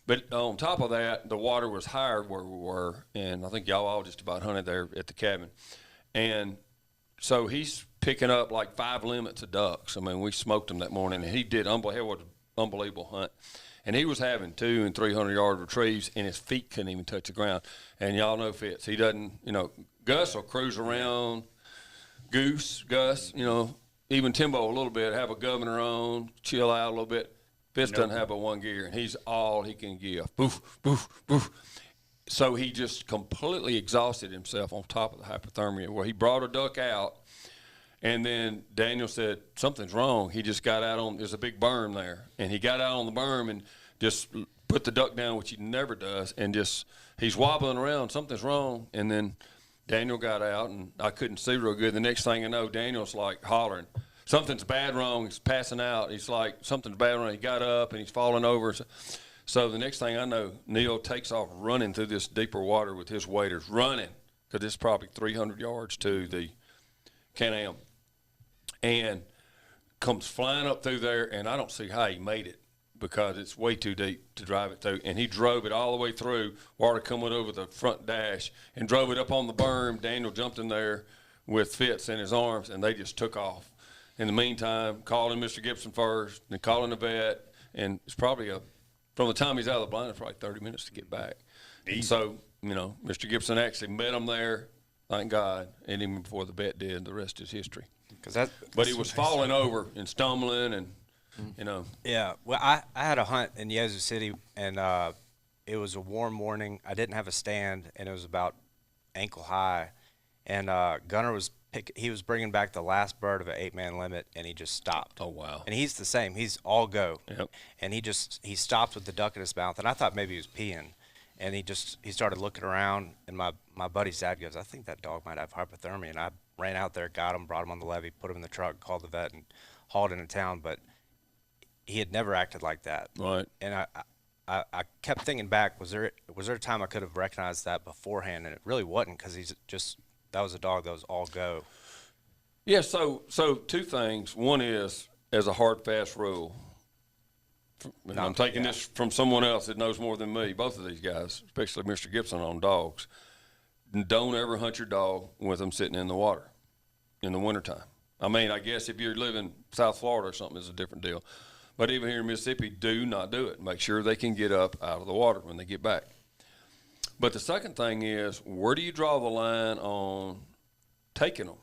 But on top of that, the water was higher where we were, and I think y'all all just about hunted there at the cabin. And so he's picking up like 5 limits of ducks. I mean, we smoked them that morning, and he did unbelievable hunt. And he was having 200 and 300-yard retrieves, and his feet couldn't even touch the ground. And y'all know Fitz. He doesn't, you know, Gus will cruise around, Gus, you know, even Timbo a little bit, have a governor on, chill out a little bit. Fitz doesn't have but one gear, and he's all he can give. Boof, boof, boof. So he just completely exhausted himself on top of the hypothermia, where he brought a duck out, and then Daniel said, something's wrong. He just got out on, there's a big berm there, and he got out on the berm and just put the duck down, which he never does, and just, he's wobbling around, something's wrong. And then Daniel got out, and I couldn't see real good. The next thing I know, Daniel's like hollering, something's bad wrong. He's passing out. He's like, something's bad wrong. He got up, and he's falling over. So the next thing I know, Neil takes off running through this deeper water with his waders, running, because it's probably 300 yards to the Can-Am, and comes flying up through there, and I don't see how he made it, because it's way too deep to drive it through. And he drove it all the way through, water coming over the front dash, and drove it up on the berm. Daniel jumped in there with Fitz in his arms, and they just took off. In the meantime, calling Mr. Gibson first, then calling the vet, and it's probably from the time he's out of the blind, it's probably 30 minutes to get back. And so, you know, Mr. Gibson actually met him there, thank God, and even before the vet did, the rest is history. But he was falling over and stumbling, and you know. Yeah, well, I had a hunt in Yazoo City, and it was a warm morning. I didn't have a stand, and it was about ankle high. And Gunner was bringing back the last bird of an 8-man limit, and he just stopped. Oh wow! And he's the same. He's all go. Yep. And he stopped with the duck in his mouth, and I thought maybe he was peeing. And he started looking around, and my buddy's dad goes, I think that dog might have hypothermia. And I ran out there, got him, brought him on the levee, put him in the truck, called the vet, and hauled into town. But he had never acted like that. Right. And I kept thinking back, was there a time I could have recognized that beforehand? And it really wasn't, because that was a dog that was all go. Yeah, so two things. One is, as a hard, fast rule, and I'm taking this from someone else that knows more than me, both of these guys, especially Mr. Gibson on dogs, don't ever hunt your dog with them sitting in the water in the wintertime. I mean, I guess if you're living South Florida or something, it's a different deal. But even here in Mississippi, do not do it. Make sure they can get up out of the water when they get back. But the second thing is, where do you draw the line on taking them,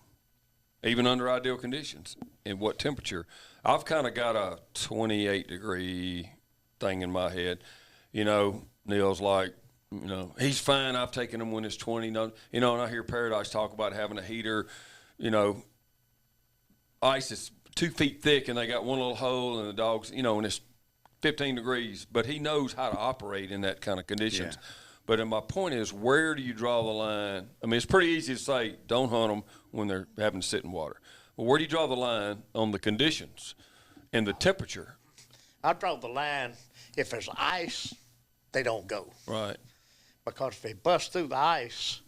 even under ideal conditions, and what temperature? I've kind of got a 28-degree thing in my head. You know, Neil's like, you know, he's fine. I've taken him when it's 20. You know, and I hear Paradise talk about having a heater. You know, ice is 2 feet thick, and they got one little hole, and the dog's, you know, and it's 15 degrees. But he knows how to operate in that kind of conditions. Yeah. But my point is, where do you draw the line? I mean, it's pretty easy to say, don't hunt them when they're having to sit in water. But where do you draw the line on the conditions and the temperature? I draw the line, if there's ice, they don't go. Right. Because if they bust through the ice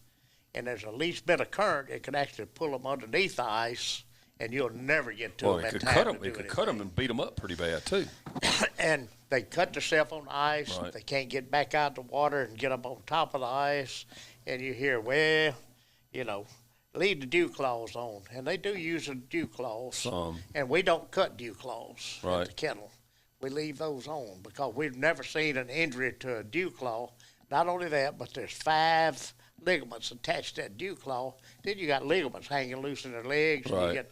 and there's the least bit of current, it can actually pull them underneath the ice, and you'll never get to them in time. It could cut them and beat them up pretty bad, too. And they cut themselves on the ice. Right. They can't get back out the water and get up on top of the ice. And you hear, well, you know, leave the dew claws on. And they do use the dew claws. And we don't cut dew claws at the kennel. We leave those on because we've never seen an injury to a dew claw. Not only that, but there's 5 ligaments attached to that dew claw. Then you got ligaments hanging loose in their legs. Right. And you get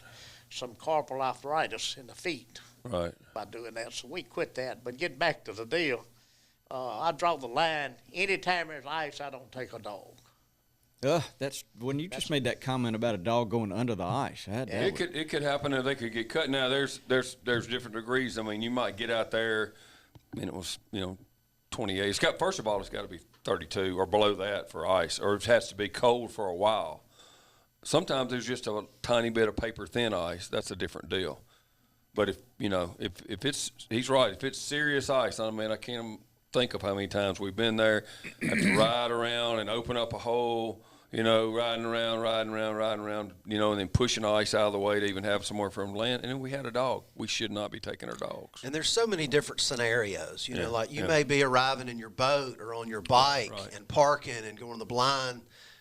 some carpal arthritis in the feet. Right. By doing that. So we quit that. But getting back to the deal, I draw the line. Anytime there's ice, I don't take a dog. That's when you just made that comment about a dog going under the ice. It could happen, and they could get cut. Now there's different degrees. I mean, you might get out there, and it was 28. First of all, it's got to be 32 or below that for ice, or it has to be cold for a while. Sometimes there's just a tiny bit of paper thin ice. That's a different deal. But if it's, he's right. If it's serious ice, I mean, I can't think of how many times we've been there, have to ride around and open up a hole, riding around, and then pushing ice out of the way to even have somewhere for them to land. And then we had a dog. We should not be taking our dogs. And there's so many different scenarios, like you may be arriving in your boat or on your bike and parking and going to the blind,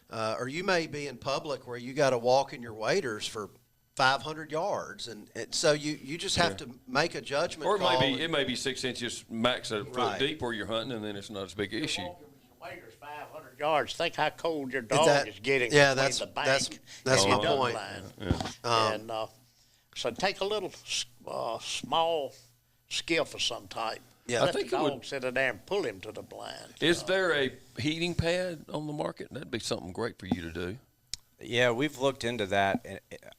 or you may be in public where you got to walk in your waders for 500 yards, and so you just have to make a judgment or call. It may be 6 inches max a foot deep where you're hunting, and then it's not as big an issue. Waders 500 yards. Think how cold your dog is getting. Yeah, that's the bank that's my and point. And so take a little small skiff of some type. Yeah, let the dog sit in there and pull him to the blind. Is there a heating pad on the market? That'd be something great for you to do. Yeah, we've looked into that.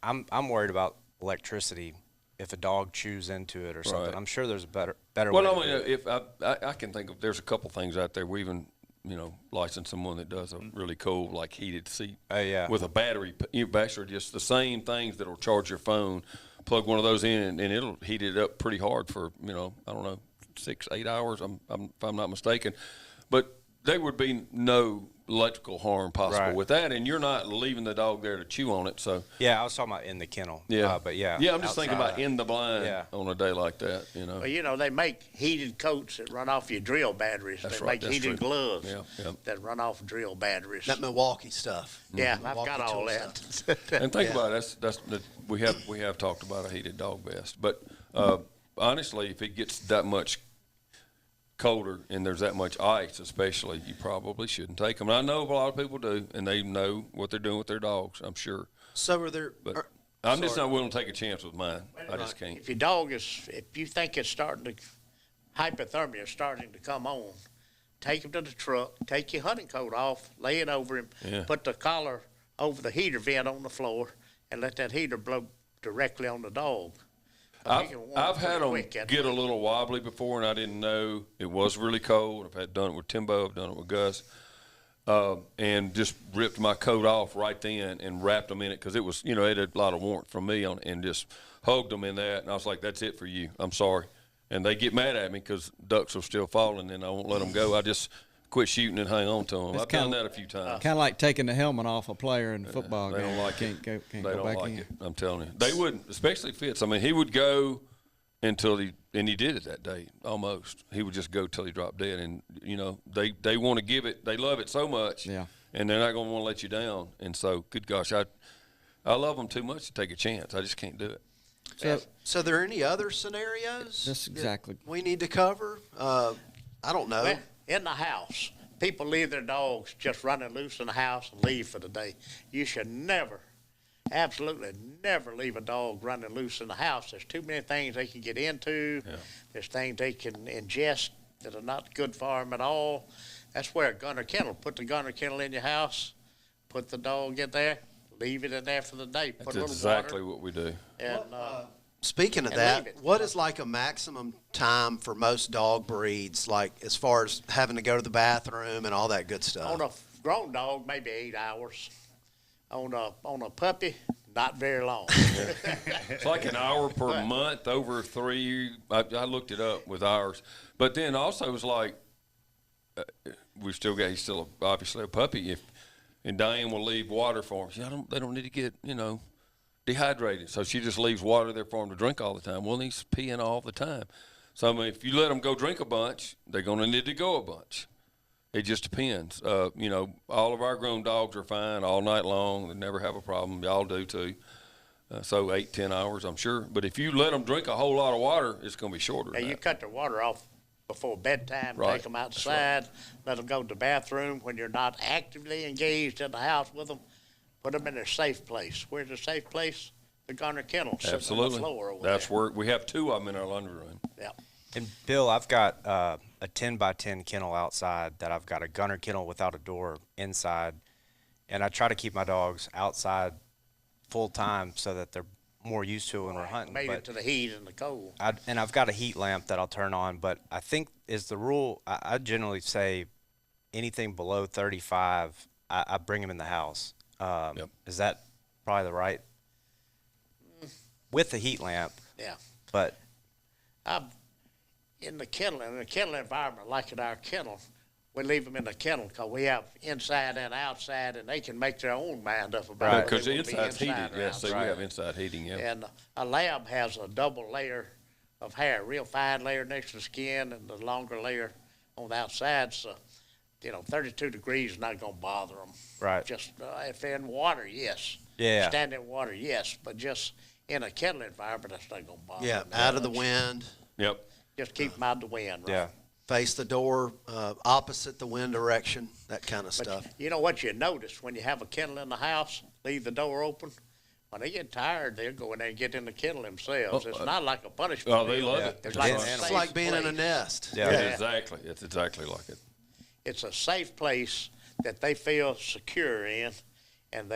And I'm worried about electricity if a dog chews into it or something. Right. I'm sure there's a better way. Well, I mean, if I can think of, there's a couple things out there. We even licensed someone that does a really cool like heated seat. With a battery. Actually, just the same things that'll charge your phone. Plug one of those in, and it'll heat it up pretty hard for I don't know, 6-8 hours. If I'm not mistaken, but there would be no electrical harm possible with that, and you're not leaving the dog there to chew on it. So I was talking about in the kennel. But I'm just thinking about in the blind on a day like that. Well, they make heated coats that run off your drill batteries. They make heated gloves that run off drill batteries. That Milwaukee stuff. Yeah, I've got all that. And think about it. That's we have talked about a heated dog vest, but honestly, if it gets that much colder and there's that much ice, especially, you probably shouldn't take them. And I know a lot of people do, and they know what they're doing with their dogs, I'm sure. So are there? But I'm just not willing to take a chance with mine. I just can't. If your dog if you think it's hypothermia is starting to come on, take him to the truck, take your hunting coat off, lay it over him, put the collar over the heater vent on the floor, and let that heater blow directly on the dog. I've had them get a little wobbly before, and I didn't know it was really cold. I've done it with Timbo. I've done it with Gus, and just ripped my coat off right then and wrapped them in it because it was, it had a lot of warmth from me on, and just hugged them in that. And I was like, "That's it for you. I'm sorry." and they get mad at me because ducks are still falling, and I won't let them go. I just quit shooting and hang on to them. I've done that a few times. Kind of like taking the helmet off a player in a football They game. don't like it. Can't They go don't back like in. it. I'm telling you, they wouldn't, especially Fitz. I mean, he would go until he did it that day almost. He would just go till he dropped dead, and they want to give it. They love it so much, Yeah. and they're not going to want to let you down. And so, good gosh, I love them too much to take a chance. I just can't do it. So are there any other scenarios That's exactly. that we need to cover? I don't know. Well, in the house, people leave their dogs just running loose in the house and leave for the day. You should never, absolutely never leave a dog running loose in the house. There's too many things they can get into. Yeah. There's things they can ingest that are not good for them at all. That's where a gunner kennel, put the gunner kennel in your house, put the dog in there, leave it in there for the day. Put That's a little exactly water. what we do. And, Speaking of And that, leave it. what is like a maximum time for most dog breeds, like as far as having to go to the bathroom and all that good stuff? on a grown dog, maybe 8 hours. On a puppy, not very long. It's like an hour per month over 3. I looked it up with ours, but then also it was like he's still obviously a puppy. And Diane will leave water for him. They don't need to get dehydrated, so she just leaves water there for him to drink all the time. Well, he's peeing all the time. So I mean, if you let them go drink a bunch, they're going to need to go a bunch. It just depends. All of our grown dogs are fine all night long. They never have a problem. Y'all do too. So 8-10 hours, I'm sure. But if you let them drink a whole lot of water, it's going to be shorter. Now, than you that. cut their water off before bedtime, Right. take them outside, let them go to the bathroom when you're not actively engaged in the house with them. Put them in their safe place. Where's the safe place? The gunner kennel sitting Absolutely. on the floor over That's there. where we have 2 of them in our laundry room. Yeah. And Bill, I've got a 10 by 10 kennel outside that I've got a gunner kennel without a door inside, and I try to keep my dogs outside full time so that they're more used to it when we're hunting. Made But it to the heat and the cold. and I've got a heat lamp that I'll turn on, but I think is the rule. I generally say anything below 35, I bring them in the house. Yep. Is that probably the right? With the heat lamp, Yeah. but In the kennel environment, like in our kennel, we leave them in the kennel because we have inside and outside, and they can make their own mind up about it. Because They the wanna be inside's heated. inside or Yes, see, we outside. have inside heating. Yeah. And a lab has a double layer of hair, real fine layer next to the skin and the longer layer on the outside. So, 32 degrees is not going to bother them. Right. Just if they're in water, yes. Yeah. Standing water, yes. But just in a kennel environment, that's not going to bother Yeah, them. that out of the much. wind, Yep. Just keep them out of the wind, right? yeah. face the door opposite the wind direction, that kind of But stuff. you know what you notice when you have a kennel in the house, leave the door open? When they get tired, they'll go in there and get in the kennel themselves. It's not like a punishment. Oh, they deal. love it. It's It's like a fun. It's safe like being in a place. nest. Yeah. Exactly. It's exactly like it. It's a safe place that they feel secure in, and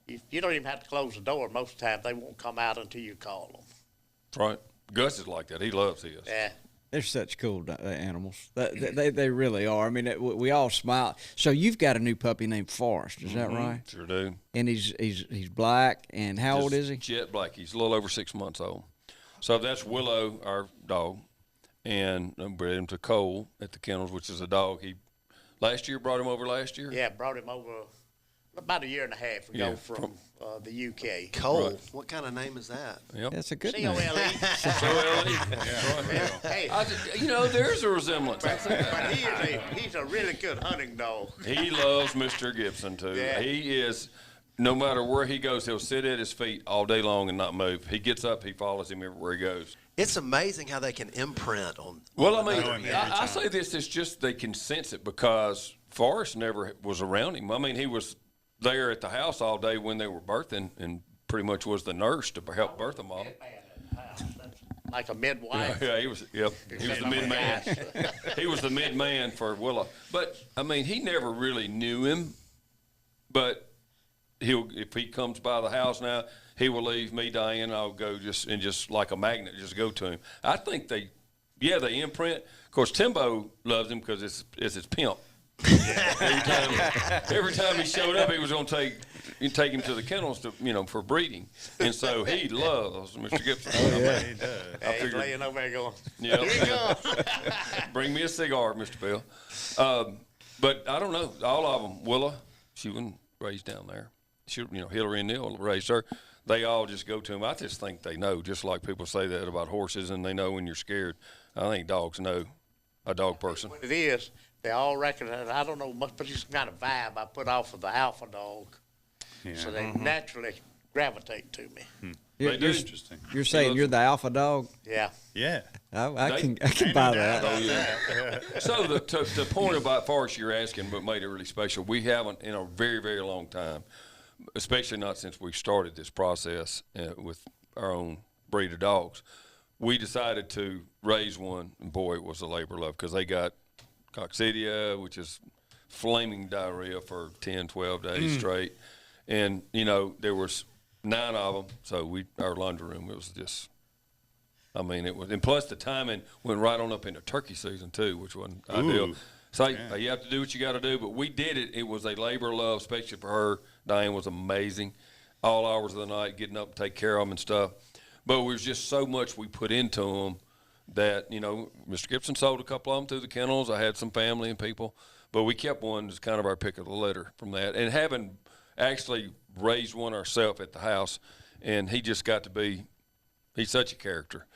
you don't even have to close the door. Most of the time, they won't come out until you call them. That's right. Gus is like that. He loves his. Yeah. They're such cool animals. They really are. I mean, we all smile. So you've got a new puppy named Forrest, is that right? Sure do. And he's black. And how old is he? Jet black. He's a little over 6 months old. So that's Willow, our dog, and I bred him to Cole at the Kennels, which is a dog he brought him over last year. Yeah, brought him over about a year and a half ago Yeah, from the UK. Cole, Right. what kind of name is that? Yep. That's a good name. C-O-L-E. So early. Hey, There's a resemblance. but he's a really good hunting dog. He loves Mr. Gibson too. Yeah. He is. No matter where he goes, he'll sit at his feet all day long and not move. He gets up, he follows him everywhere he goes. It's amazing how they can imprint on. Well, I on mean, another I say this, it's just they can sense it because Forrest never was around him. I mean, he was there at the house all day when they were birthing and pretty much was the nurse to help birth them all. Like a midwife. Yeah, he was. Yep, he was the mid man. He was the mid man for Willow. But I mean, he never really knew him. But if he comes by the house now, he will leave me, Diane. I'll go just like a magnet, just go to him. I think they imprint. Of course, Timbo loves him because it's his pimp. Every time he showed up, he was going to take you take him to the kennels to, for breeding. And so he loves Mr. Gibson. Oh, yeah, he does. Hey, he's laying over there going, Yeah. here he comes. Bring me a cigar, Mr. Bill. But I don't know. All of them. Willa, she wasn't raised down there. Hillary and Neil raised her. They all just go to him. I just think they know, just like people say that about horses, and they know when you're scared. I think dogs know a dog person. What it is, they all recognize, I don't know much, but it's some kind of vibe I put off of the alpha dog. Yeah. So they naturally gravitate to me. They do. Interesting. You're saying you're the alpha dog? Yeah. Yeah. I can buy that. Oh, yeah. So the point about Forrest you're asking, what made it really special, we haven't in a very, very long time, especially not since we started this process with our own breed of dogs. We decided to raise one, and boy, it was a labor of love because they got coccidia, which is flaming diarrhea for 10, 12 days straight. And, there was 9 of them, so our laundry room, it was just, it was, and plus the timing went right on up into turkey season too, which wasn't ideal. So you have to do what you got to do, but we did it. It was a labor of love, especially for her. Diane was amazing, all hours of the night, getting up to take care of them and stuff. But it was just so much we put into them that, Mr. Gibson sold a couple of them through the kennels. I had some family and people, but we kept one as kind of our pick of the litter from that. And having actually raised one ourselves at the house, and he just got to be, he's such a character.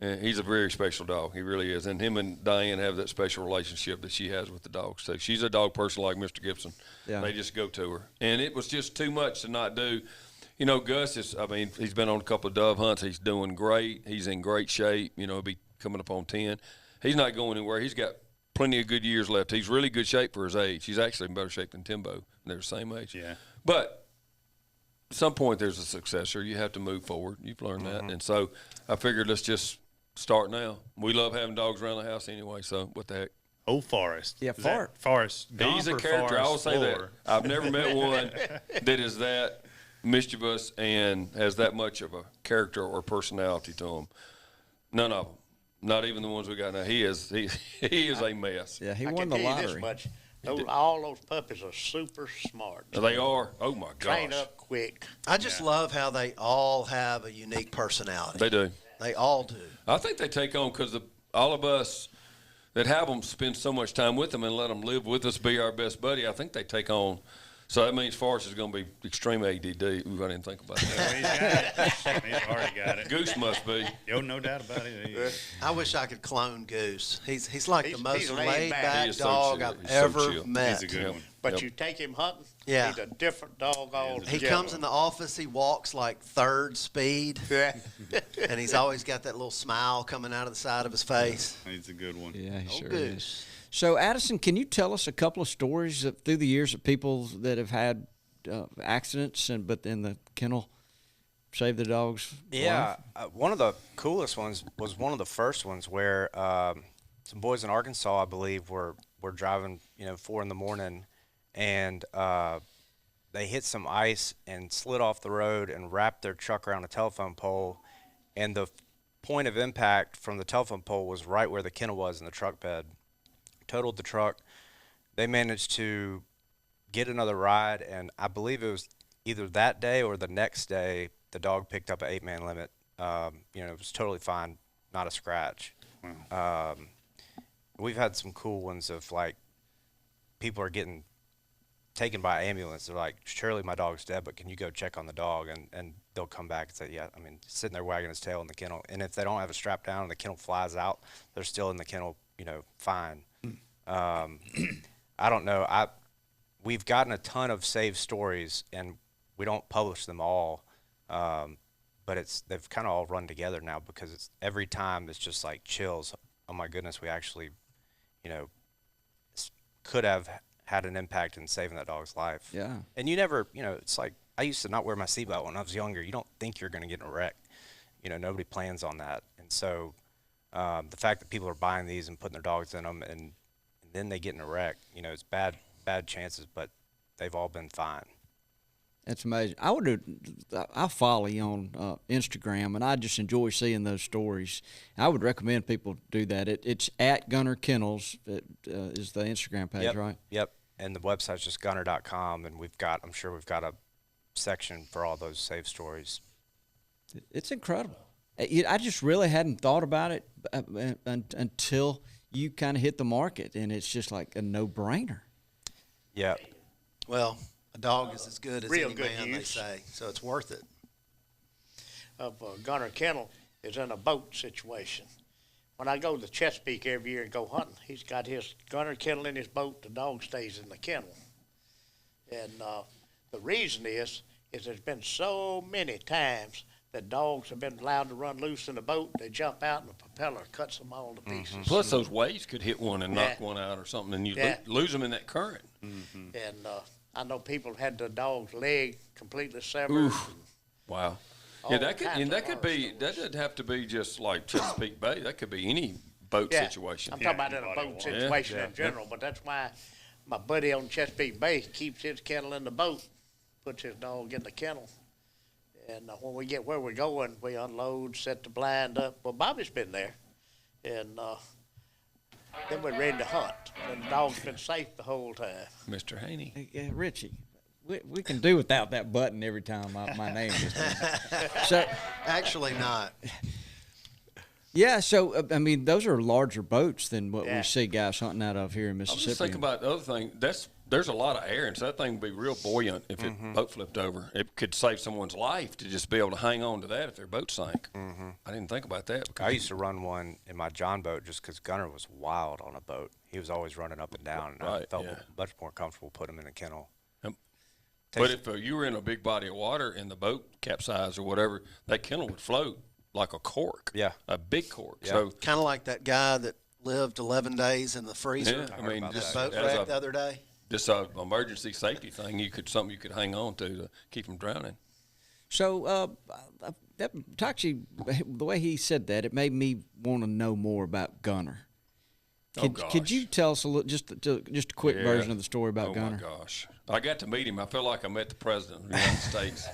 And he's a very special dog. He really is. And him and Diane have that special relationship that she has with the dogs, too. She's a dog person like Mr. Gibson. Yeah. They just go to her. And it was just too much to not do. Gus he's been on a couple of dove hunts. He's doing great. He's in great shape. He'll be coming up on 10. He's not going anywhere. He's got plenty of good years left. He's really good shape for his age. He's actually in better shape than Timbo. They're the same age. Yeah. But at some point there's a successor. You have to move forward. You've learned that. And so I figured let's just start now. We love having dogs around the house anyway, so what the heck. Old Forrest. Yeah, Forrest. He's a character. I will say that. I've never met one that is that mischievous and has that much of a character or personality to him. None of them. Not even the ones we got now. He is a mess. Yeah, he I won can the tell you lottery. this much. All those puppies are super smart. They are. Oh, my gosh. Train up quick. I just love how they all have a unique personality. They do. They all do. I think they take on because all of us that have them spend so much time with them and let them live with us, be our best buddy. I think they take on. So that means Forrest is going to be extreme ADD. I didn't think about that. He's got it. He's already got it. Goose must be. Yo, no doubt about it. I wish I could clone Goose. He's like the most he's laid laid back. back He is so dog chill. I've He's so ever chill. met. He's a good one. But you take him hunting, Yeah. he's a different dog altogether. He comes in the office, he walks like third speed, Yeah. and he's always got that little smile coming out of the side of his face. He's a good one. Yeah, he Oh, sure Goose. is. So, Addison, can you tell us a couple of stories through the years of people that have had accidents, but in the kennel saved the dog's life? One of the coolest ones was one of the first ones where some boys in Arkansas, I believe, were driving 4 a.m, and they hit some ice and slid off the road and wrapped their truck around a telephone pole, and the point of impact from the telephone pole was right where the kennel was in the truck bed. Totaled the truck. They managed to get another ride, and I believe it was either that day or the next day the dog picked up an 8-man limit. It was totally fine, not a scratch. We've had some cool ones of like people are getting taken by ambulance. They're like, surely my dog's dead, but can you go check on the dog? And they'll come back and say, yeah, sitting there wagging his tail in the kennel. And if they don't have a strap down and the kennel flies out, they're still in the kennel, fine. I don't know. We've gotten a ton of saved stories, and we don't publish them all, but they've kind of all run together now because every time it's just like chills. Oh my goodness, we actually, could have had an impact in saving that dog's life. Yeah. And you never, it's like I used to not wear my seatbelt when I was younger. You don't think you're going to get in a wreck. Nobody plans on that, and so the fact that people are buying these and putting their dogs in them and then they get in a wreck, it's bad chances, but they've all been fine. That's amazing. I follow you on Instagram, and I just enjoy seeing those stories. I would recommend people do that. It's at Gunner Kennels is the Instagram page, right? Yep. And the website's just gunner.com, and I'm sure we've got a section for all those save stories. It's incredible. I just really hadn't thought about it until you kind of hit the market, and it's just like a no-brainer. Yeah. Well, a dog is as good as Real any good man, they use. say, so it's worth it. Gunner Kennel is in a boat situation. When I go to Chesapeake every year and go hunting, he's got his Gunner Kennel in his boat. The dog stays in the kennel. And the reason is there's been so many times that dogs have been allowed to run loose in the boat. They jump out and the propeller cuts them all to pieces. Plus, those waves could hit one and knock Yeah. one out or something, and you Yeah. lose them in that current. And I know people have had the dog's leg completely severed. Oof. Wow. Yeah, All that could kinds and of that could horror be stories. that doesn't have to be just like Chesapeake Bay. That could be any boat Yeah, situation. I'm talking about in a boat situation Yeah. in general, but that's why my buddy on Chesapeake Bay keeps his kennel in the boat, puts his dog in the kennel. And when we get where we're going, we unload, set the blind up. Well, Bobby's been there. And then we're ready to hunt. And the dog's been safe the whole time. Mr. Haney. Yeah, Richie, we can do without that button every time my name is so. Actually not. Yeah, so I mean, those are larger boats than what Yeah. we see guys hunting out of here in I was Mississippi. just thinking about the other thing. There's a lot of air, and so that thing would be real buoyant if it boat flipped over. It could save someone's life to just be able to hang on to that if their boat sank. I didn't think about that. I used to run one in my John boat just because Gunner was wild on a boat. He was always running up and down, and I Right, felt yeah. much more comfortable putting him in a kennel. But if you were in a big body of water and the boat capsized or whatever, that kennel would float like a cork. Yeah. A big cork. Yeah. So, Kind of like that guy that lived 11 days in the freezer. yeah, I mean, about just Boat as wreck the other day. just a emergency safety thing, something you could hang on to keep from drowning. So, that Tachi, the way he said that, it made me want to know more about Gunner. Could gosh. you tell us a little, just a quick Yeah. version of the story about Oh Gunner? my gosh! I got to meet him. I feel like I met the president of the United States.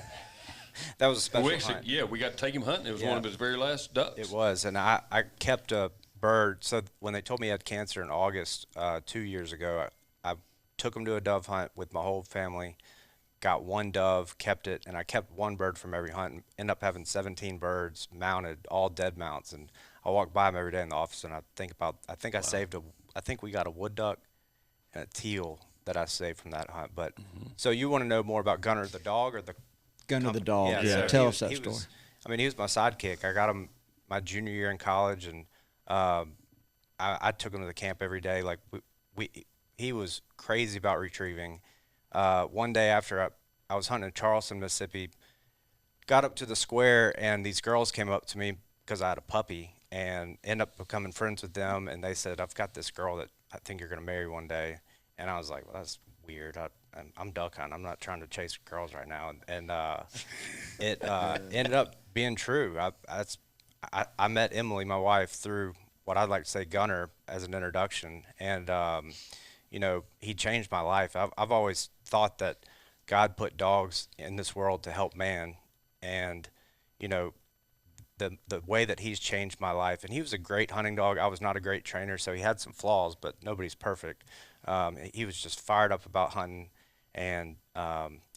That was a special We actually, hunt. yeah, we got to take him hunting. It was one Yeah. of his very last ducks. It was, and I kept a bird. So when they told me he had cancer in August 2 years ago, I took him to a dove hunt with my whole family, got one dove, kept it, and I kept one bird from every hunt, and ended up having 17 birds mounted, all dead mounts. And I walk by them every day in the office, and I think I think we got a wood duck and a teal that I saved from that hunt. But so you want to know more about Gunner the dog or the Gunner the dog. Yeah, Yeah, so tell he us that he story. was- I mean, he was my sidekick. I got him my junior year in college, and I took him to the camp every day. Like he was crazy about retrieving. One day after I was hunting in Charleston, Mississippi, got up to the square, and these girls came up to me because I had a puppy, and ended up becoming friends with them. And they said, "I've got this girl that I think you're going to marry one day." And I was like, "Well, that's weird. I'm duck hunting. I'm not trying to chase girls right now." And it ended up being true. I met Emily, my wife, through what I'd like to say Gunner as an introduction. And, you know, he changed my life. I've always thought that God put dogs in this world to help man. And, you know, the way that he's changed my life. And he was a great hunting dog. I was not a great trainer, so he had some flaws, but nobody's perfect. He was just fired up about hunting and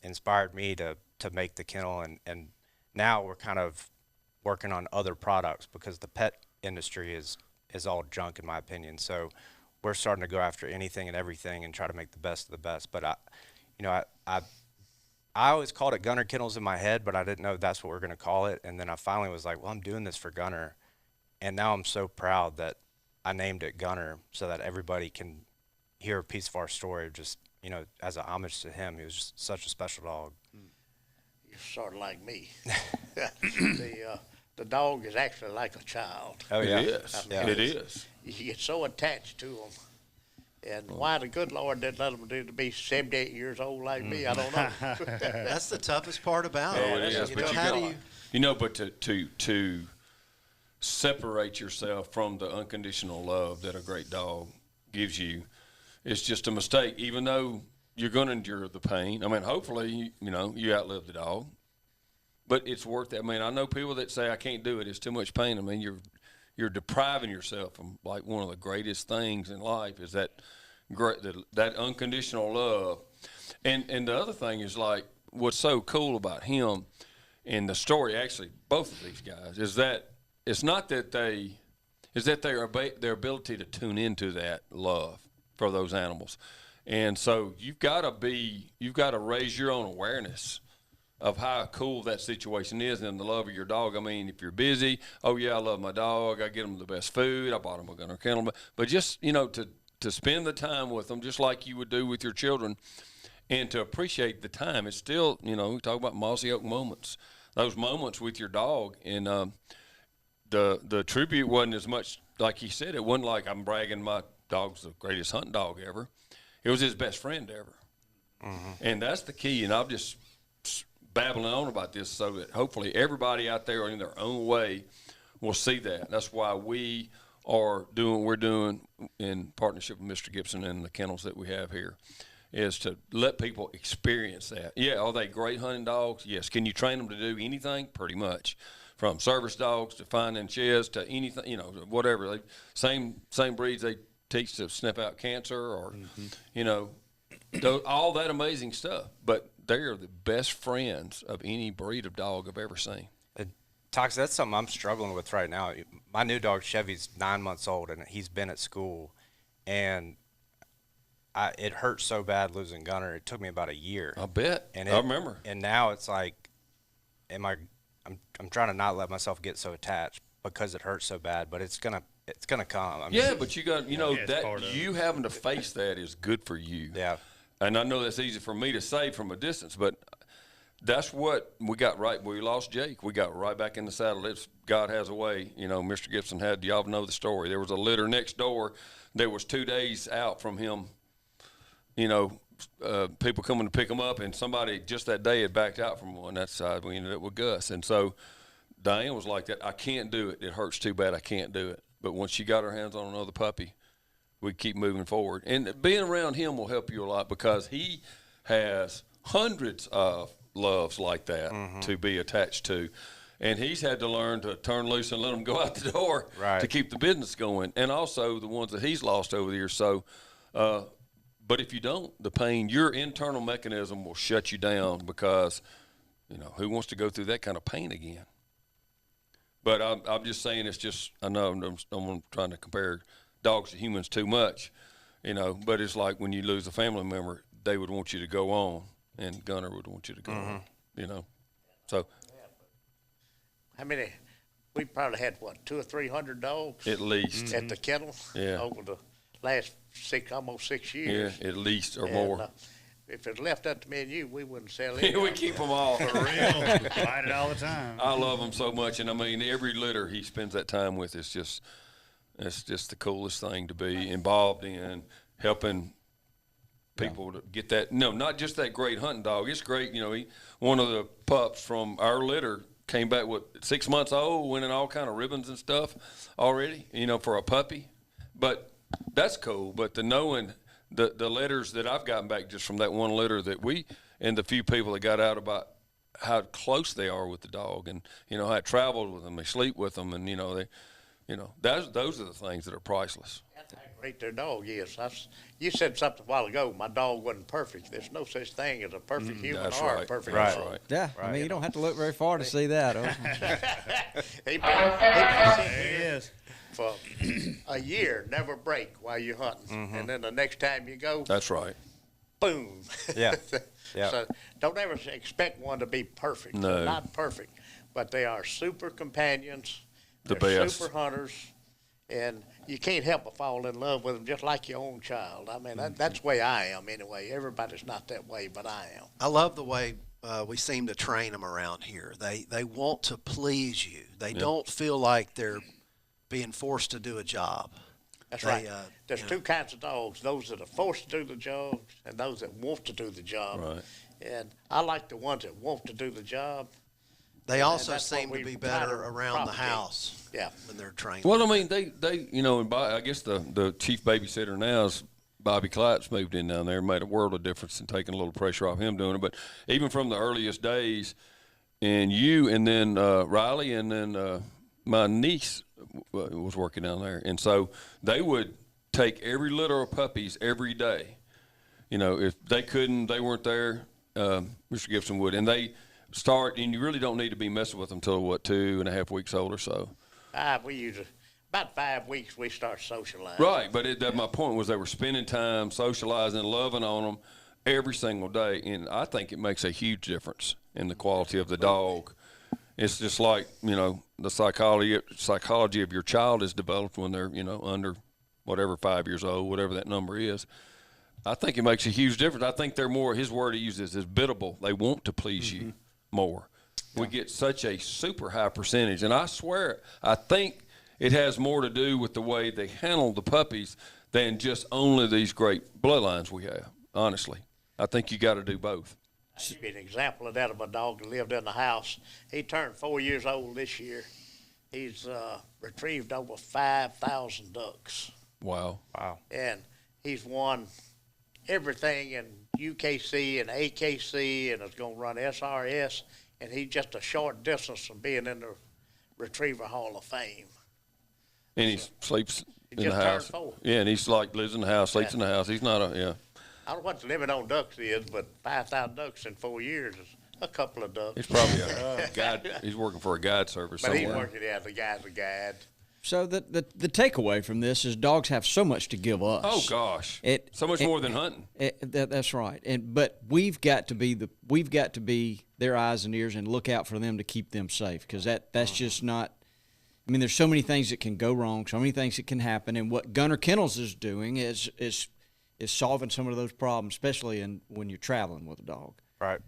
inspired me to make the kennel. And now we're kind of working on other products because the pet industry is all junk in my opinion. So we're starting to go after anything and everything and try to make the best of the best. But I always called it Gunner Kennels in my head, but I didn't know that's what we're going to call it. And then I finally was like, well, I'm doing this for Gunner. And now I'm so proud that I named it Gunner so that everybody can hear a piece of our story, just, you know, as a homage to him. He was just such a special dog. You're sort of like me. The dog is actually like a child. Oh, yeah. It is. Yeah. It is. You get so attached to them. And why the good Lord didn't let them do to be 78 years old like me, I don't know. That's the toughest part about Oh, it. it is. You But know, you how got, do you? you know, but to separate yourself from the unconditional love that a great dog gives you, it's just a mistake. Even though you're going to endure the pain. I mean, hopefully, you know, you outlive the dog. But it's worth it. I mean, I know people that say I can't do it. It's too much pain. I mean, you're depriving yourself from like one of the greatest things in life is that unconditional love. And the other thing is like what's so cool about him and the story, actually, both of these guys, is that it's not that their ability to tune into that love for those animals. And so you've got to raise your own awareness of how cool that situation is and the love of your dog. I mean, if you're busy, oh yeah, I love my dog. I get them the best food. I bought them a gunner kennel. But just, to spend the time with them just like you would do with your children and to appreciate the time. It's still, we talk about Mossy Oak moments, those moments with your dog. And the tribute wasn't as much, like he said, it wasn't like I'm bragging my dog's the greatest hunting dog ever. It was his best friend ever. Mm-hmm. And that's the key. And I'm just babbling on about this so that hopefully everybody out there in their own way will see that. That's why we are doing what we're doing in partnership with Mr. Gibson and the kennels that we have here, is to let people experience that. Yeah, are they great hunting dogs? Yes. Can you train them to do anything? Pretty much. From service dogs to finding sheds to anything, whatever. Same breeds they teach to sniff out cancer or, all that amazing stuff. But they are the best friends of any breed of dog I've ever seen. Tox, that's something I'm struggling with right now. My new dog, Chevy's 9 months old, and he's been at school. And it hurt so bad losing Gunner. It took me about a year. I bet. And I remember. And now it's like, I'm trying to not let myself get so attached because it hurts so bad, but it's gonna come. But you got that you having to face that is good for you. Yeah. And I know that's easy for me to say from a distance, but that's what we got right. We lost Jake. We got right back in the saddle. God has a way. Mr. Gibson y'all know the story. There was a litter next door. There was 2 days out from him, people coming to pick him up, and somebody just that day had backed out from one. That side, we ended up with Gus. And so Diane was like that. I can't do it. It hurts too bad. I can't do it. But once she got her hands on another puppy, we keep moving forward. And being around him will help you a lot because he has hundreds of loves like that to be attached to. And he's had to learn to turn loose and let them go out the door to keep the business going. And also the ones that he's lost over the years. So, but if you don't, the pain, your internal mechanism will shut you down because, who wants to go through that kind of pain again? But I'm just saying it's just, I know I'm trying to compare dogs to humans too much, but it's like when you lose a family member, they would want you to go on, and Gunner would want you to go on, So. How many? We probably had, 200 or 300 dogs? At least. At the kennel? Yeah. Over the last almost 6 years. Yeah, at least or more. If it left up to me and you, we wouldn't sell it. We keep them all. For real. Fight it all the time. I love them so much, and I mean every litter he spends that time with is just the coolest thing to be involved in, helping people to get that. No, not just that great hunting dog. It's great. One of the pups from our litter came back with 6 months old, winning all kind of ribbons and stuff already. For a puppy, but that's cool. But the knowing. The letters that I've gotten back just from that one litter that and the few people that got out about how close they are with the dog and, how it traveled with them, they sleep with them, and, those are the things that are priceless. That's how great their dog is. You said something a while ago, my dog wasn't perfect. There's no such thing as a perfect human or a perfect dog. Right. Yeah, I mean, you don't have to look very far to see that. He is. For a year, never break while you're hunting. And then the next time you go, That's right. boom. Yeah. So don't ever expect one to be perfect. No. They're not perfect, but they are super companions. The They're best. super hunters, and you can't help but fall in love with them just like your own child. I mean, that's the way I am anyway. Everybody's not that way, but I am. I love the way we seem to train them around here. They want to please you. They don't feel like they're being forced to do a job. That's right. There's two kinds of dogs, those that are forced to do the job and those that want to do the job. Right. And I like the ones that want to do the job. They also that's what seem to we be try to better around the propagate. house Yeah. when they're trained. Well, I mean, they and I guess the chief babysitter now is Bobby Kleitz moved in down there and made a world of difference in taking a little pressure off him doing it. But even from the earliest days, and you and then Riley and then my niece was working down there. And so they would take every litter of puppies every day. If they weren't there, Mr. Gibson would, and they start, and you really don't need to be messing with them until, 2.5 weeks old or so. We usually, about 5 weeks, we start socializing. Right, but my point was they were spending time socializing, loving on them every single day, and I think it makes a huge difference in the quality of the dog. It's just like, the psychology of your child is developed when they're, under whatever 5 years old, whatever that number is. I think it makes a huge difference. I think they're more, his word he uses is biddable. They want to please you more. Yeah. We get such a super high percentage, and I swear, I think it has more to do with the way they handle the puppies than just only these great bloodlines we have, honestly. I think you got to do both. I'll give you an example of that of a dog that lived in the house. He turned 4 years old this year. He's retrieved over 5,000 ducks. Wow. And he's won everything in UKC and AKC, and is going to run SRS, and he's just a short distance from being in the Retriever Hall of Fame. And he sleeps in the just house. turned 4. Yeah, and he's like lives in the house, sleeps in the house. He's not I don't know what the limit on ducks is, but 5,000 ducks in 4 years is a couple of ducks. He's probably a guide. He's working for a guide service but somewhere. he's working, the guy's a guide. So the takeaway from this is dogs have so much to give us. Oh gosh, so much more than hunting. That's right. But we've got to be their eyes and ears and look out for them to keep them safe, because that's just not. I mean, there's so many things that can go wrong, so many things that can happen, and what Gunner Kennels is doing is solving some of those problems, especially when you're traveling with a dog. Right.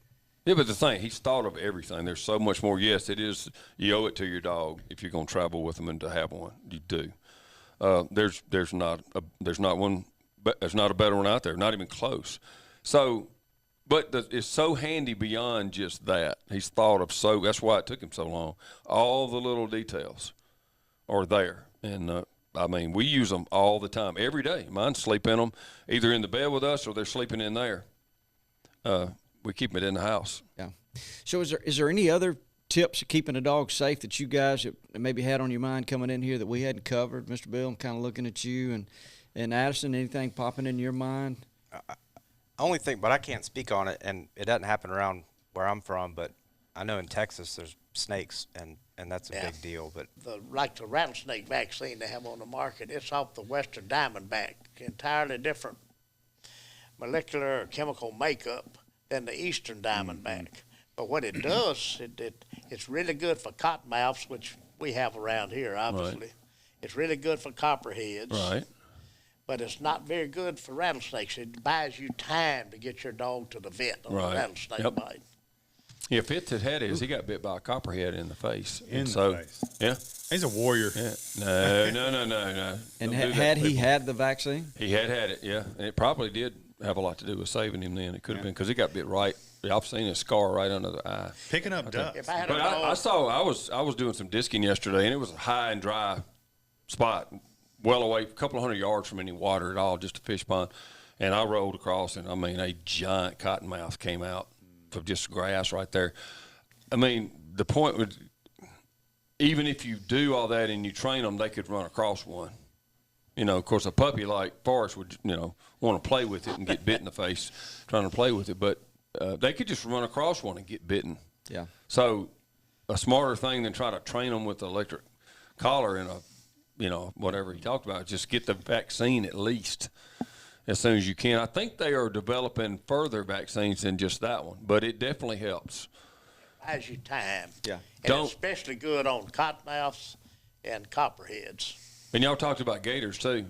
Yeah, but the thing, he's thought of everything. There's so much more. Yes, it is. You owe it to your dog if you're going to travel with them and to have one. You do. There's not a better one out there. Not even close. So, but it's so handy beyond just that. He's thought of that's why it took him so long. All the little details are there, and we use them all the time, every day. Mine sleep in them, either in the bed with us or they're sleeping in there. We keep it in the house. Yeah. So is there any other tips of keeping a dog safe that you guys maybe had on your mind coming in here that we hadn't covered? Mr. Bill, I'm kind of looking at you, and Addison, anything popping in your mind? I only think, but I can't speak on it, and it doesn't happen around where I'm from, but I know in Texas there's snakes, and that's a big deal. But the rattlesnake vaccine they have on the market, it's off the Western Diamondback, entirely different molecular or chemical makeup than the Eastern Diamondback. But what it does, it's really good for cottonmouths, which we have around here, obviously. Right. It's really good for copperheads. Right. But it's not very good for rattlesnakes. It buys you time to get your dog to the vet on a rattlesnake bite. Yeah, Fitz had had his. He got bit by a copperhead in the face. In the face. Yeah. He's a warrior. Yeah. No. And had he had the vaccine? He had it, yeah. And it probably did have a lot to do with saving him then. It could have been because he got bit right. I've seen a scar right under the eye. Picking up ducks. But I was doing some disking yesterday, and it was a high and dry spot, well away, a couple of 100 yards from any water at all, just a fish pond. And I rolled across, and a giant cottonmouth came out of just grass right there. The point was, even if you do all that and you train them, they could run across one. Of course, a puppy like Forrest would, want to play with it and get bit in the face trying to play with it. But they could just run across one and get bitten. Yeah. So a smarter thing than try to train them with the electric collar and whatever he talked about, just get the vaccine at least as soon as you can. I think they are developing further vaccines than just that one, but it definitely helps. Buys you time. Yeah. And it's especially good on cottonmouths and copperheads. And y'all talked about gators too.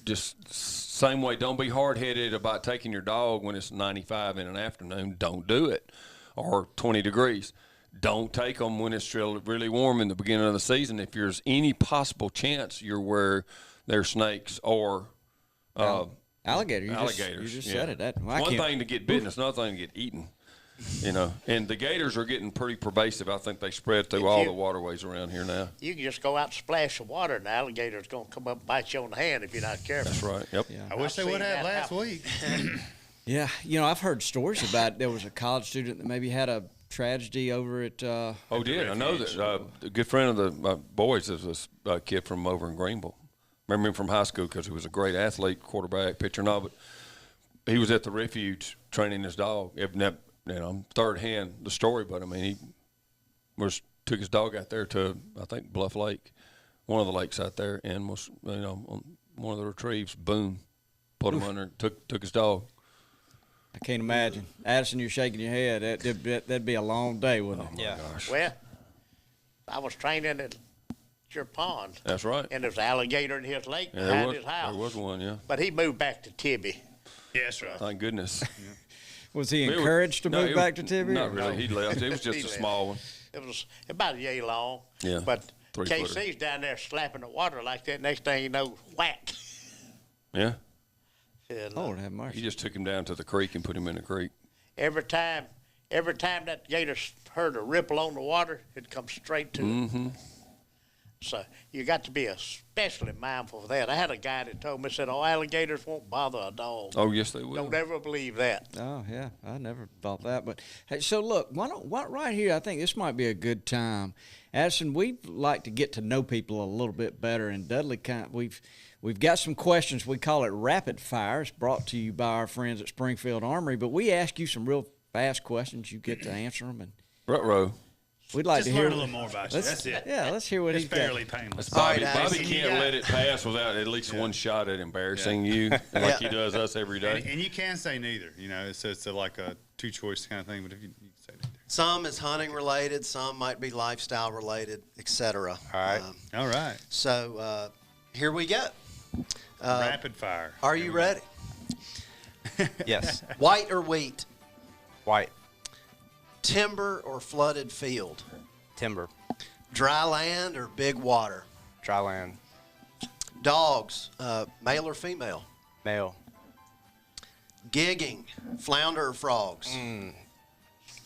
Just same way, don't be hard-headed about taking your dog when it's 95 in an afternoon. Don't do it. Or 20 degrees. Don't take them when it's really warm in the beginning of the season. If there's any possible chance you're where there's snakes or alligator. You alligators. just said it. One thing to get bitten, it's another thing to get eaten. And the gators are getting pretty pervasive. I think they spread through all the waterways around here now. You can just go out and splash some water, and the alligator's going to come up and bite you on the hand if you're not careful. That's right. Yep. Yeah. I wish they would have last week. Yeah. I've heard stories about there was a college student that maybe had a tragedy over at. I know that. A good friend of my boys is a kid from over in Greenville. Remember him from high school because he was a great athlete, quarterback, pitcher, and all. But he was at the refuge training his dog. I'm third hand the story, but I mean, he took his dog out there to, I think, Bluff Lake, one of the lakes out there, and was, on one of the retrieves, boom, put him under, took his dog. I can't imagine. Addison, you're shaking your head. That'd be a long day, wouldn't it? Yeah. Gosh. Well, I was training at your pond. That's right. And there's an alligator in his lake Yeah, behind his house. There was one, yeah. But he moved back to Tibby. Yeah, that's right. Thank goodness. Was he encouraged to move back to Tibby? Not really. He left. It was just He a left. small one. It was about a yay long. Yeah, But 3-footer. KC's down there slapping the water like that. Next thing you know, whack. Yeah. And, Lord have mercy. He just took him down to the creek and put him in the creek. every time that gator heard a ripple on the water, it'd come straight to it. So you got to be especially mindful of that. I had a guy that told me, said, "Oh, alligators won't bother a dog." Oh, yes, they will. Don't ever believe that. Oh yeah, I never thought that. But hey, so look, right here, I think this might be a good time. Addison, we'd like to get to know people a little bit better, and Dudley, we've got some questions. We call it rapid fire. It's brought to you by our friends at Springfield Armory. But we ask you some real fast questions. You get to answer them, and Ruh-roh. we'd like Just to hear learn a little more about you. That's it. Yeah, let's hear what It's he's got. fairly painless. Bobby, right, Bobby Addison, can't let it pass without at least one shot at embarrassing you, like he does us every day. And you can say neither. You know, it's like a two-choice kind of thing. But if you can say neither. Some is hunting related, some might be lifestyle related, etc. All right. All right. So here we go. Rapid fire. Are Here you we go. ready? Yes. White or wheat? White. Timber or flooded field? Timber. Dry land or big water? Dry land. Dogs, male or female? Male. Gigging, flounder or frogs?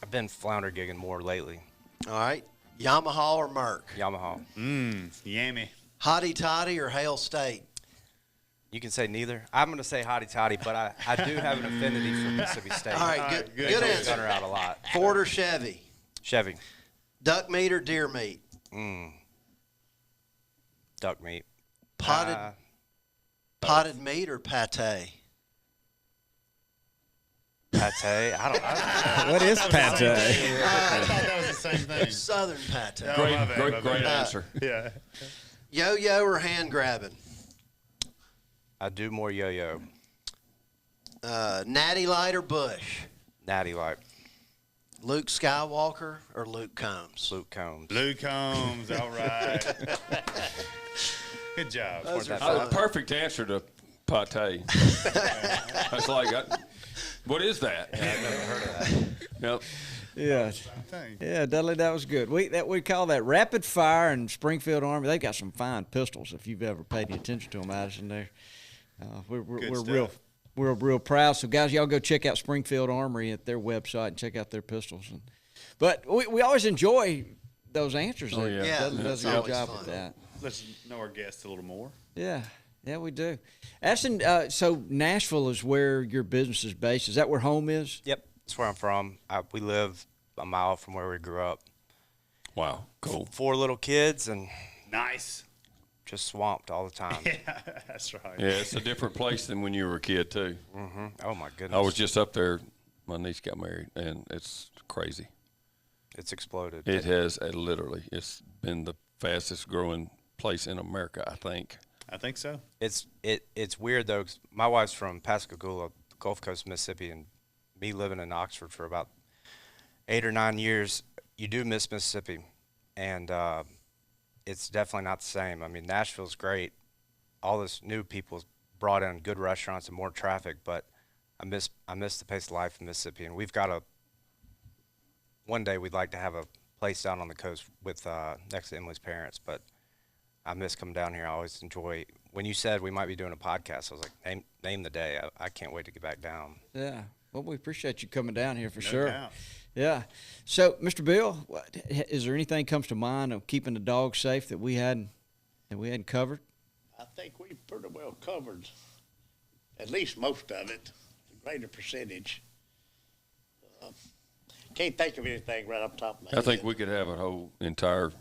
I've been flounder gigging more lately. All right. Yamaha or Merc? Yamaha. Yummy. Hottie Toddy or Hale State? You can say neither. I'm going to say hotty toddy, but I do have an affinity for Mississippi State. All right, All good, right, good. good Gunner answer. out a lot. Ford or Chevy? Chevy. Duck meat or deer meat? Duck meat. Potted meat or pate? Pate. I don't What is pate? I thought that was the same thing. Southern pate. Oh, my bad, my Great bad. answer. Yeah. Yo-yo or hand grabbing? I do more yo-yo. Natty Light or Bush? Natty Light. Luke Skywalker or Luke Combs? Luke Combs. Blue Combs. All right. Good job. Those are Oh, fun. perfect answer to pate. That's like, what is that? I've never heard of that. Yep. Yeah. Thing. Yeah, Dudley, that was good. We call that rapid fire, and Springfield Army. They've got some fine pistols. If you've ever paid any attention to them, Addison, there, we're real proud. So guys, y'all go check out Springfield Armory at their website and check out their pistols. But we always enjoy those answers. Oh, there. yeah. Yeah, Dudley does a that's good always job fun. with that. Let's know our guests a little more. Yeah, we do. Addison, so Nashville is where your business is based. Is that where home is? Yep. That's where I'm from. We live a mile from where we grew up. Wow. Cool. 4 little kids and Nice. just swamped all the time. Yeah, that's right. Yeah, it's a different place than when you were a kid, too. Oh, my goodness. I was just up there. My niece got married, and it's crazy. It's exploded. It has literally. It's been the fastest growing place in America, I think. I think so. It's weird, though, 'cause my wife's from Pascagoula, Gulf Coast, Mississippi, and me living in Oxford for about 8 or 9 years, you do miss Mississippi, and it's definitely not the same. I mean, Nashville's great. All this new people's brought in good restaurants and more traffic, but I miss the pace of life in Mississippi, and we've got one day we'd like to have a place down on the coast with next to Emily's parents, but I miss coming down here. I always enjoy. When you said we might be doing a podcast, I was like, name the day. I can't wait to get back down. Yeah. Well, we appreciate you coming down here for No sure. doubt. Yeah. So, Mr. Bill, is there anything comes to mind of keeping the dogs safe that we hadn't covered? I think we pretty well covered at least most of it, the greater percentage. Can't think of anything right off the top of my head. I think we could have a whole entire,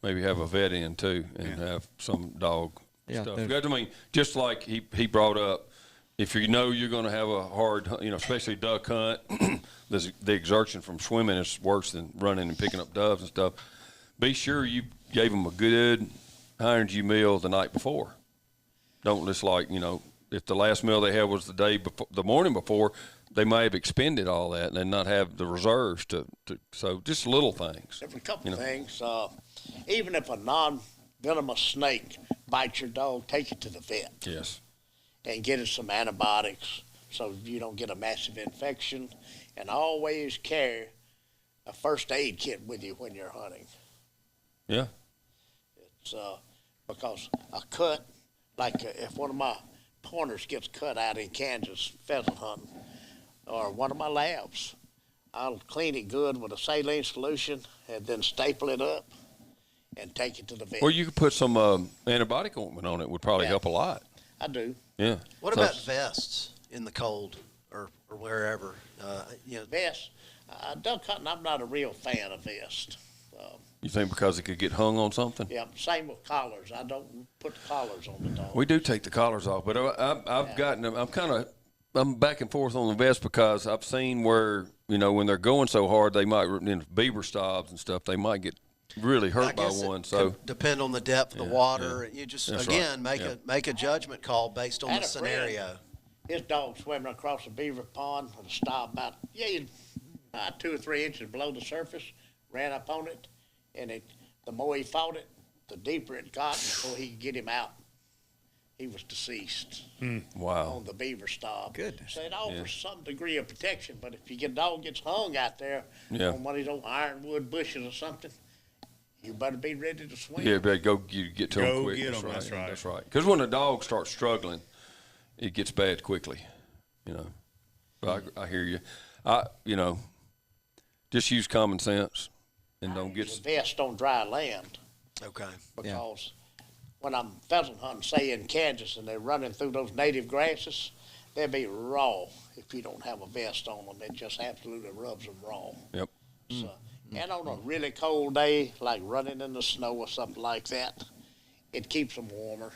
maybe have a vet in, too, and have some dog Yeah, stuff. there's- Because, I mean, just like he brought up, if you know you're going to have a hard, especially duck hunt, the exertion from swimming is worse than running and picking up doves and stuff. Be sure you gave them a good high-energy meal the night before. Don't just if the last meal they had was the day before, the morning before, they may have expended all that and not have the reserves so just little things. There's a couple things. Even if a non-venomous snake bites your dog, take it to the vet. Yes. And get it some antibiotics so you don't get a massive infection. And always carry a first aid kit with you when you're hunting. Yeah. It's because a cut, like if one of my pointers gets cut out in Kansas pheasant hunting, or one of my labs, I'll clean it good with a saline solution and then staple it up and take it to the vet. Or you could put some antibiotic ointment on it. Would probably help a lot. I do. Yeah. What about vests in the cold or wherever? Vests. Duck hunting, I'm not a real fan of vests. You think because it could get hung on something? Yeah, same with collars. I don't put the collars on the dog. We do take the collars off, but I'm back and forth on the vest because I've seen where, when they're going so hard, they might, beaver stabs and stuff, they might get really hurt by one. So depend on the depth of the water. Yeah. You just That's make a judgment call based on the scenario. Friend, his dog swimming across a beaver pond with a stop about 2 or 3 inches below the surface, ran up on it, and the more he fought it, the deeper it got before he could get him out. He was deceased. Wow. On the beaver stop. Goodness. So it offers some degree of protection, but if your dog gets hung out there on one of these old ironwood bushes or something, you better be ready to swim. Yeah, but get to them quick. Get them. That's right. That's right. Because when a dog starts struggling, it gets bad quickly. But I hear you. Just use common sense and don't get a vest on dry land. Okay. Because when I'm pheasant hunting, say in Kansas, and they're running through those native grasses, they'll be raw if you don't have a vest on them. It just absolutely rubs them raw. Yep. So, and on a really cold day, like running in the snow or something like that, it keeps them warmer.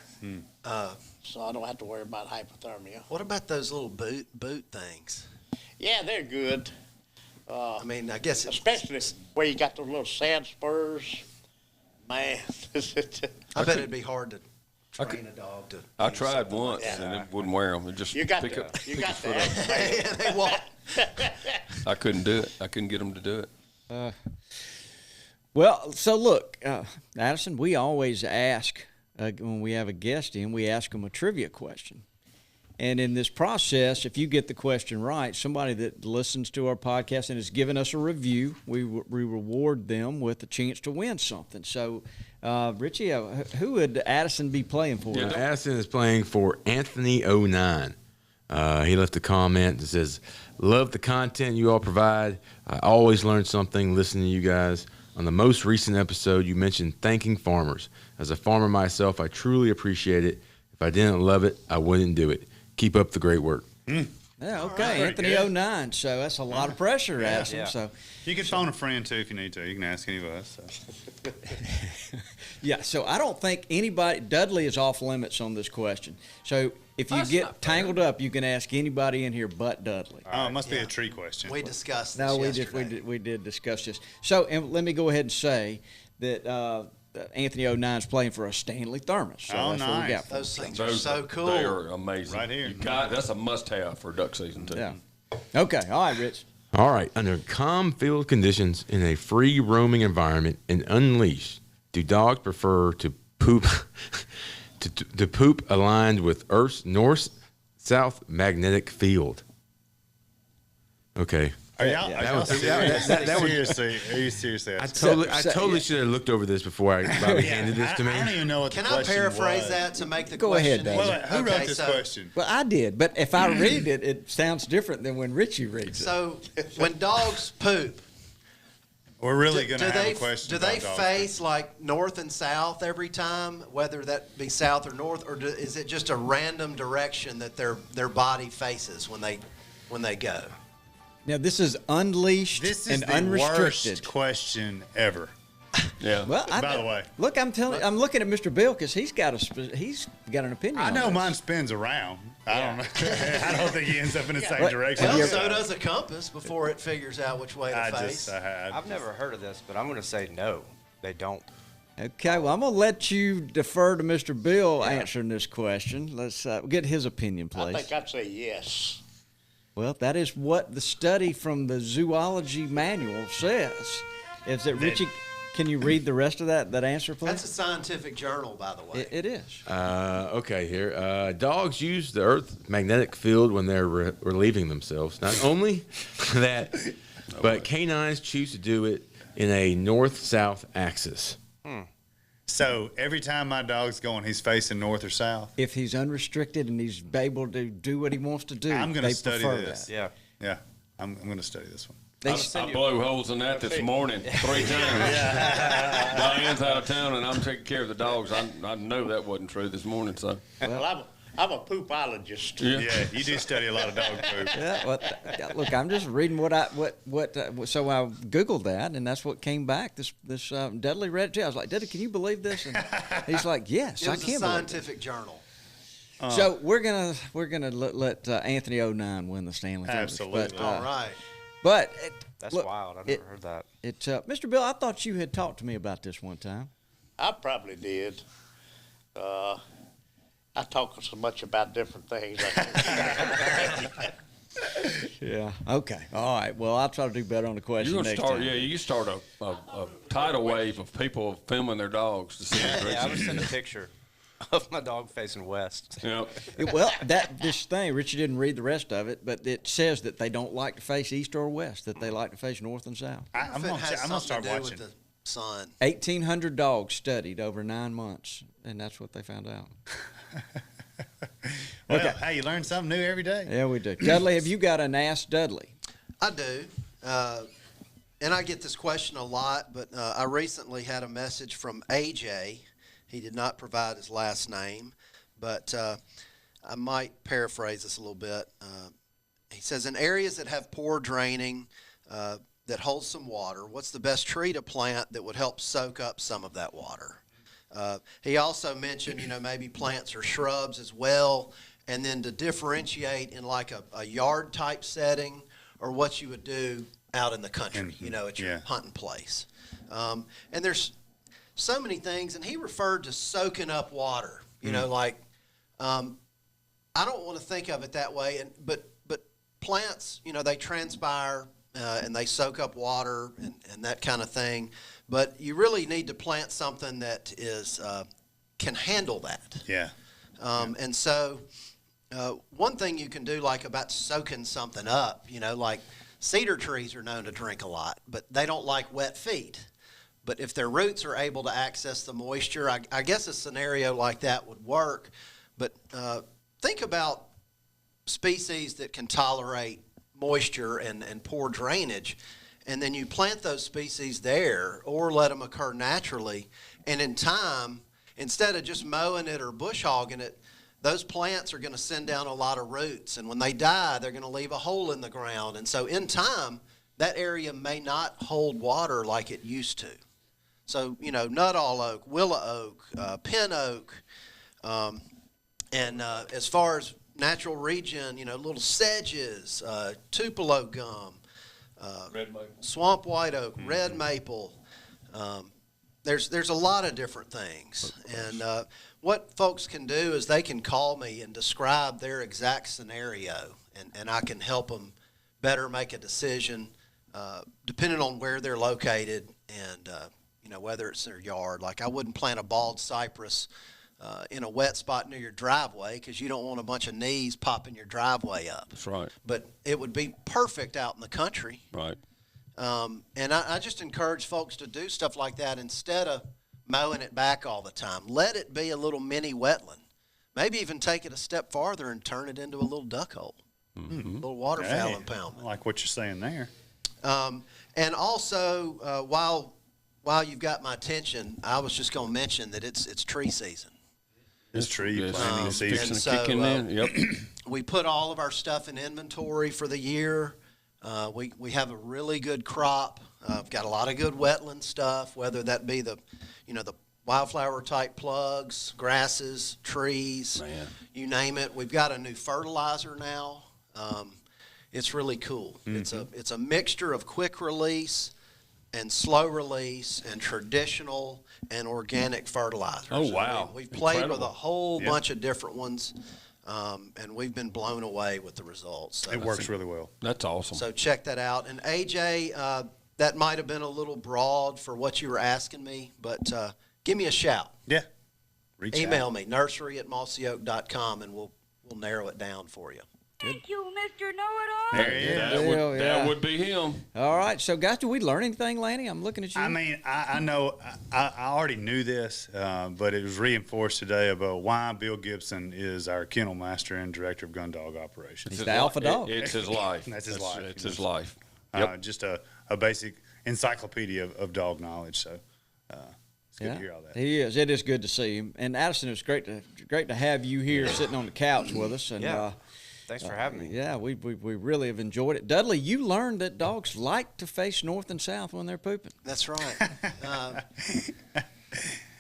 So I don't have to worry about hypothermia. What about those little boot things? Yeah, they're good. I guess especially where you got those little sand spurs. Man, I bet it'd be hard to train a dog to. I tried once and it wouldn't wear them. It just you got pick up. Yeah, they walk. I couldn't do it. I couldn't get them to do it. Well, so look, Addison, we always ask when we have a guest in, we ask them a trivia question. And in this process, if you get the question right, somebody that listens to our podcast and has given us a review, we reward them with a chance to win something. So, Richie, who would Addison be playing for? Yeah, Addison is playing for Anthony09. He left a comment that says, "Love the content you all provide. I always learn something listening to you guys. On the most recent episode, you mentioned thanking farmers. As a farmer myself, I truly appreciate it. If I didn't love it, I wouldn't do it. Keep up the great work." Yeah, okay, Anthony09. So that's a lot of pressure, Addison. Yeah. So you can phone a friend too if you need to. You can ask any of us. So. Yeah, so I don't think Dudley is off limits on this question. So if you get tangled up, you can ask anybody in here but Dudley. Oh, it must be a tree question. We discussed this yesterday. We did discuss this. So and let me go ahead and say that Anthony09 is playing for a Stanley Thermos. So that's nice. what we got. Those things are so cool. They are amazing. Right here. That's a must-have for duck season too. Yeah. Okay. All right, Rich. All right. Under calm field conditions in a free roaming environment and unleashed, do dogs prefer to poop to poop aligned with Earth's north-south magnetic field? Okay. Are you seriously? I totally should have looked over this before Bobby handed this to me. I don't even know what the Can I question paraphrase was. that to make the Go question ahead, Dave. easier? Who wrote this question? Well, I did, but if I read it, it sounds different than when Richie reads it. So when dogs poop, We're really going to have a question. Do they about face like north and south every time, whether that be south or north, or is it just a random direction that their body faces when they go? Now this is unleashed This is and the unrestricted. worst question ever. Yeah. Well, By the way. look, I'm looking at Mr. Bill because he's got an opinion. I on know this. mine spins around. I don't know. I don't think he ends up in the same direction. Well, every so time. does a compass before it figures out which way to face. I've never heard of this, but I'm going to say no, they don't. Okay, well, I'm going to let you defer to Mr. Bill answering this question. Let's get his opinion, please. I think I'd say yes. Well, that is what the study from the zoology manual says. Is that Richie? Can you read the rest of that answer, please? That's a scientific journal, by the way. It is. Okay, here. Dogs use the Earth's magnetic field when they're relieving themselves. Not only that, but canines choose to do it in a north-south axis. So every time my dog's going, he's facing north or south. If he's unrestricted and he's able to do what he wants to do, I'm going to they study prefer this. that. Yeah. I'm going to study this one. I blew holes in that this morning 3 times. Diane's out of town, and I'm taking care of the dogs. I know that wasn't true this morning, so. Well, I'm a poopologist. Yeah, you do study a lot of dog poop. Yeah, well, look, I'm just reading so I Googled that, and that's what came back. This Dudley read it too. I was like, Dudley, can you believe this? And he's like, yes, It I was can. a scientific journal. So we're gonna let Anthony 09 win the Stanley Cup. Absolutely. All right. But That's wild. I've never heard that. Mr. Bill, I thought you had talked to me about this one time. I probably did. I talk so much about different things. Yeah. Okay. All right. Well, I'll try to do better on the question next time. You start a tidal wave of people filming their dogs to see the Yeah, I would send a picture of my dog facing west. Yep. Well, this thing, Richie didn't read the rest of it, but it says that they don't like to face east or west, that they like to face north and south. I'm going to start watching. With the sun. 1,800 dogs studied over 9 months, and that's what they found out. Well, Okay. hey, you learn something new every day. Yeah, we do. Dudley, have you got an Ask Dudley? I do. And I get this question a lot, but I recently had a message from AJ. He did not provide his last name, but I might paraphrase this a little bit. He says, in areas that have poor draining, that holds some water, what's the best tree to plant that would help soak up some of that water? He also mentioned, maybe plants or shrubs as well, and then to differentiate in like a yard type setting or what you would do out in the country, at your hunting place. And there's so many things, and he referred to soaking up water, like I don't want to think of it that way, but plants, they transpire and they soak up water and that kind of thing. But you really need to plant something that is can handle that. Yeah. And so one thing you can do, like about soaking something up, like cedar trees are known to drink a lot, but they don't like wet feet. But if their roots are able to access the moisture, I guess a scenario like that would work. But think about species that can tolerate moisture and poor drainage, and then you plant those species there or let them occur naturally, and in time, instead of just mowing it or bush hogging it, those plants are going to send down a lot of roots, and when they die, they're going to leave a hole in the ground, and so in time, that area may not hold water like it used to. So, Nuttall oak, willow oak, pin oak, and as far as natural regen, little sedges, tupelo gum, Red maple. swamp white oak, red maple. There's a lot of different things. And what folks can do is they can call me and describe their exact scenario, and I can help them better make a decision depending on where they're located and, whether it's their yard. Like I wouldn't plant a bald cypress in a wet spot near your driveway because you don't want a bunch of knees popping your driveway up. That's right. But it would be perfect out in the country. Right. And I just encourage folks to do stuff like that instead of mowing it back all the time. Let it be a little mini wetland. Maybe even take it a step farther and turn it into a little duck hole, a little waterfowl impoundment. I like what you're saying there. And also, while you've got my attention, I was just going to mention that it's tree season. It's tree planting season. And so, kick in there. Yep. we put all of our stuff in inventory for the year. We have a really good crop. I've got a lot of good wetland stuff, whether that be the wildflower type plugs, grasses, trees, you name it. We've got a new fertilizer now. It's really cool. It's a mixture of quick release and slow release and traditional and organic fertilizers. Oh, wow. We've played Incredible. with a whole bunch of different ones, and we've been blown away with the results. So, It works really well. That's awesome. so check that out. And AJ, that might have been a little broad for what you were asking me, but give me a shout. Yeah. Reach Email out. me, nursery@mossyoak.com, and we'll narrow it down for you. Thank you, Mr. Know-It-All. There he is. That would be him. All right. So, guys, did we learn anything, Lanny? I'm looking at you. I mean, I know I already knew this, but it was reinforced today about why Bill Gibson is our kennel master and director of gun dog operations. He's the alpha dog. It's his life. That's his life. It's his life. Just a basic encyclopedia of dog knowledge. So it's good to hear all that. He is. It is good to see him. And Addison, it's great to have you here sitting on the couch with us. And Thanks for having me. yeah, we really have enjoyed it. Dudley, you learned that dogs like to face north and south when they're pooping. That's right.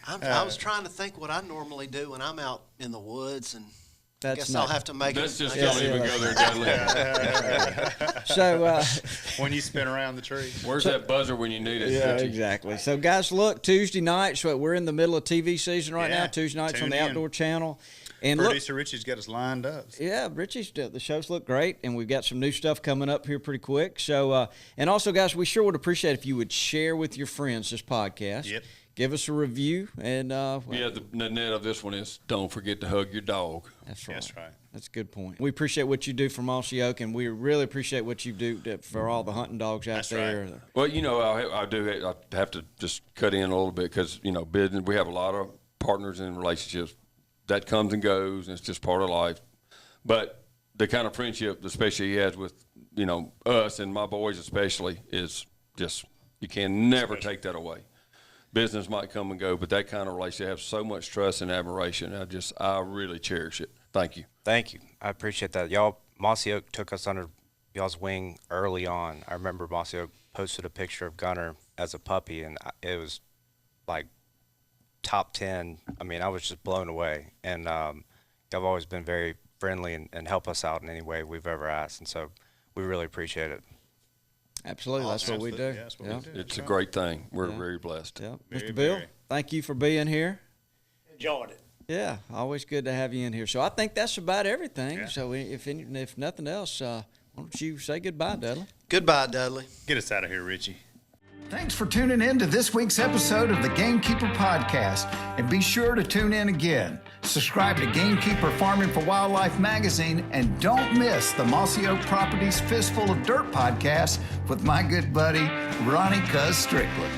I was trying to think what I normally do when I'm out in the woods, and I guess I'll have to make Let's it. just don't even go there, Dudley. So, When you spin around the tree. Where's that buzzer when you need it? yeah, Richie? exactly. So, guys, look, Tuesday night. So we're in the middle of TV season right now. Yeah, Tuesday nights on tune the in. Outdoor Channel. And look, Producer Richie's got us lined up. yeah, Richie's the shows look great, and we've got some new stuff coming up here pretty quick. So, and also, guys, we sure would appreciate if you would share with your friends this podcast. Yep. Give us a review, and Yeah, the net of this one is don't forget to hug your dog. that's right. That's right. That's a good point. We appreciate what you do for Mossy Oak, and we really appreciate what you do for all the hunting dogs out That's there. right. Well, I have to just cut in a little bit because, business, we have a lot of partners and relationships. That comes and goes, and it's just part of life. But the kind of friendship, especially he has with, us and my boys especially, is just, you can never take that away. Business might come and go, but that kind of relationship has so much trust and admiration. I really cherish it. Thank you. Thank you. I appreciate that. Mossy Oak took us under y'all's wing early on. I remember Mossy Oak posted a picture of Gunner as a puppy, and it was like top 10. I mean, I was just blown away. And y'all have always been very friendly and help us out in any way we've ever asked. And so we really appreciate it. Absolutely, that's what we do. Yeah, that's what we do. It's a great thing. We're very blessed. Yeah. Very, Mr. Bill, very. thank you for being here. Enjoyed it. Yeah, always good to have you in here. So I think that's about everything. Yeah. So if nothing else, why don't you say goodbye, Dudley? Goodbye, Dudley. Get us out of here, Richie. Thanks for tuning in to this week's episode of the Gamekeeper podcast, and be sure to tune in again. Subscribe to Gamekeeper Farming for Wildlife magazine, and don't miss the Mossy Oak Properties Fistful of Dirt podcast with my good buddy Ronnie Cuz Strickland.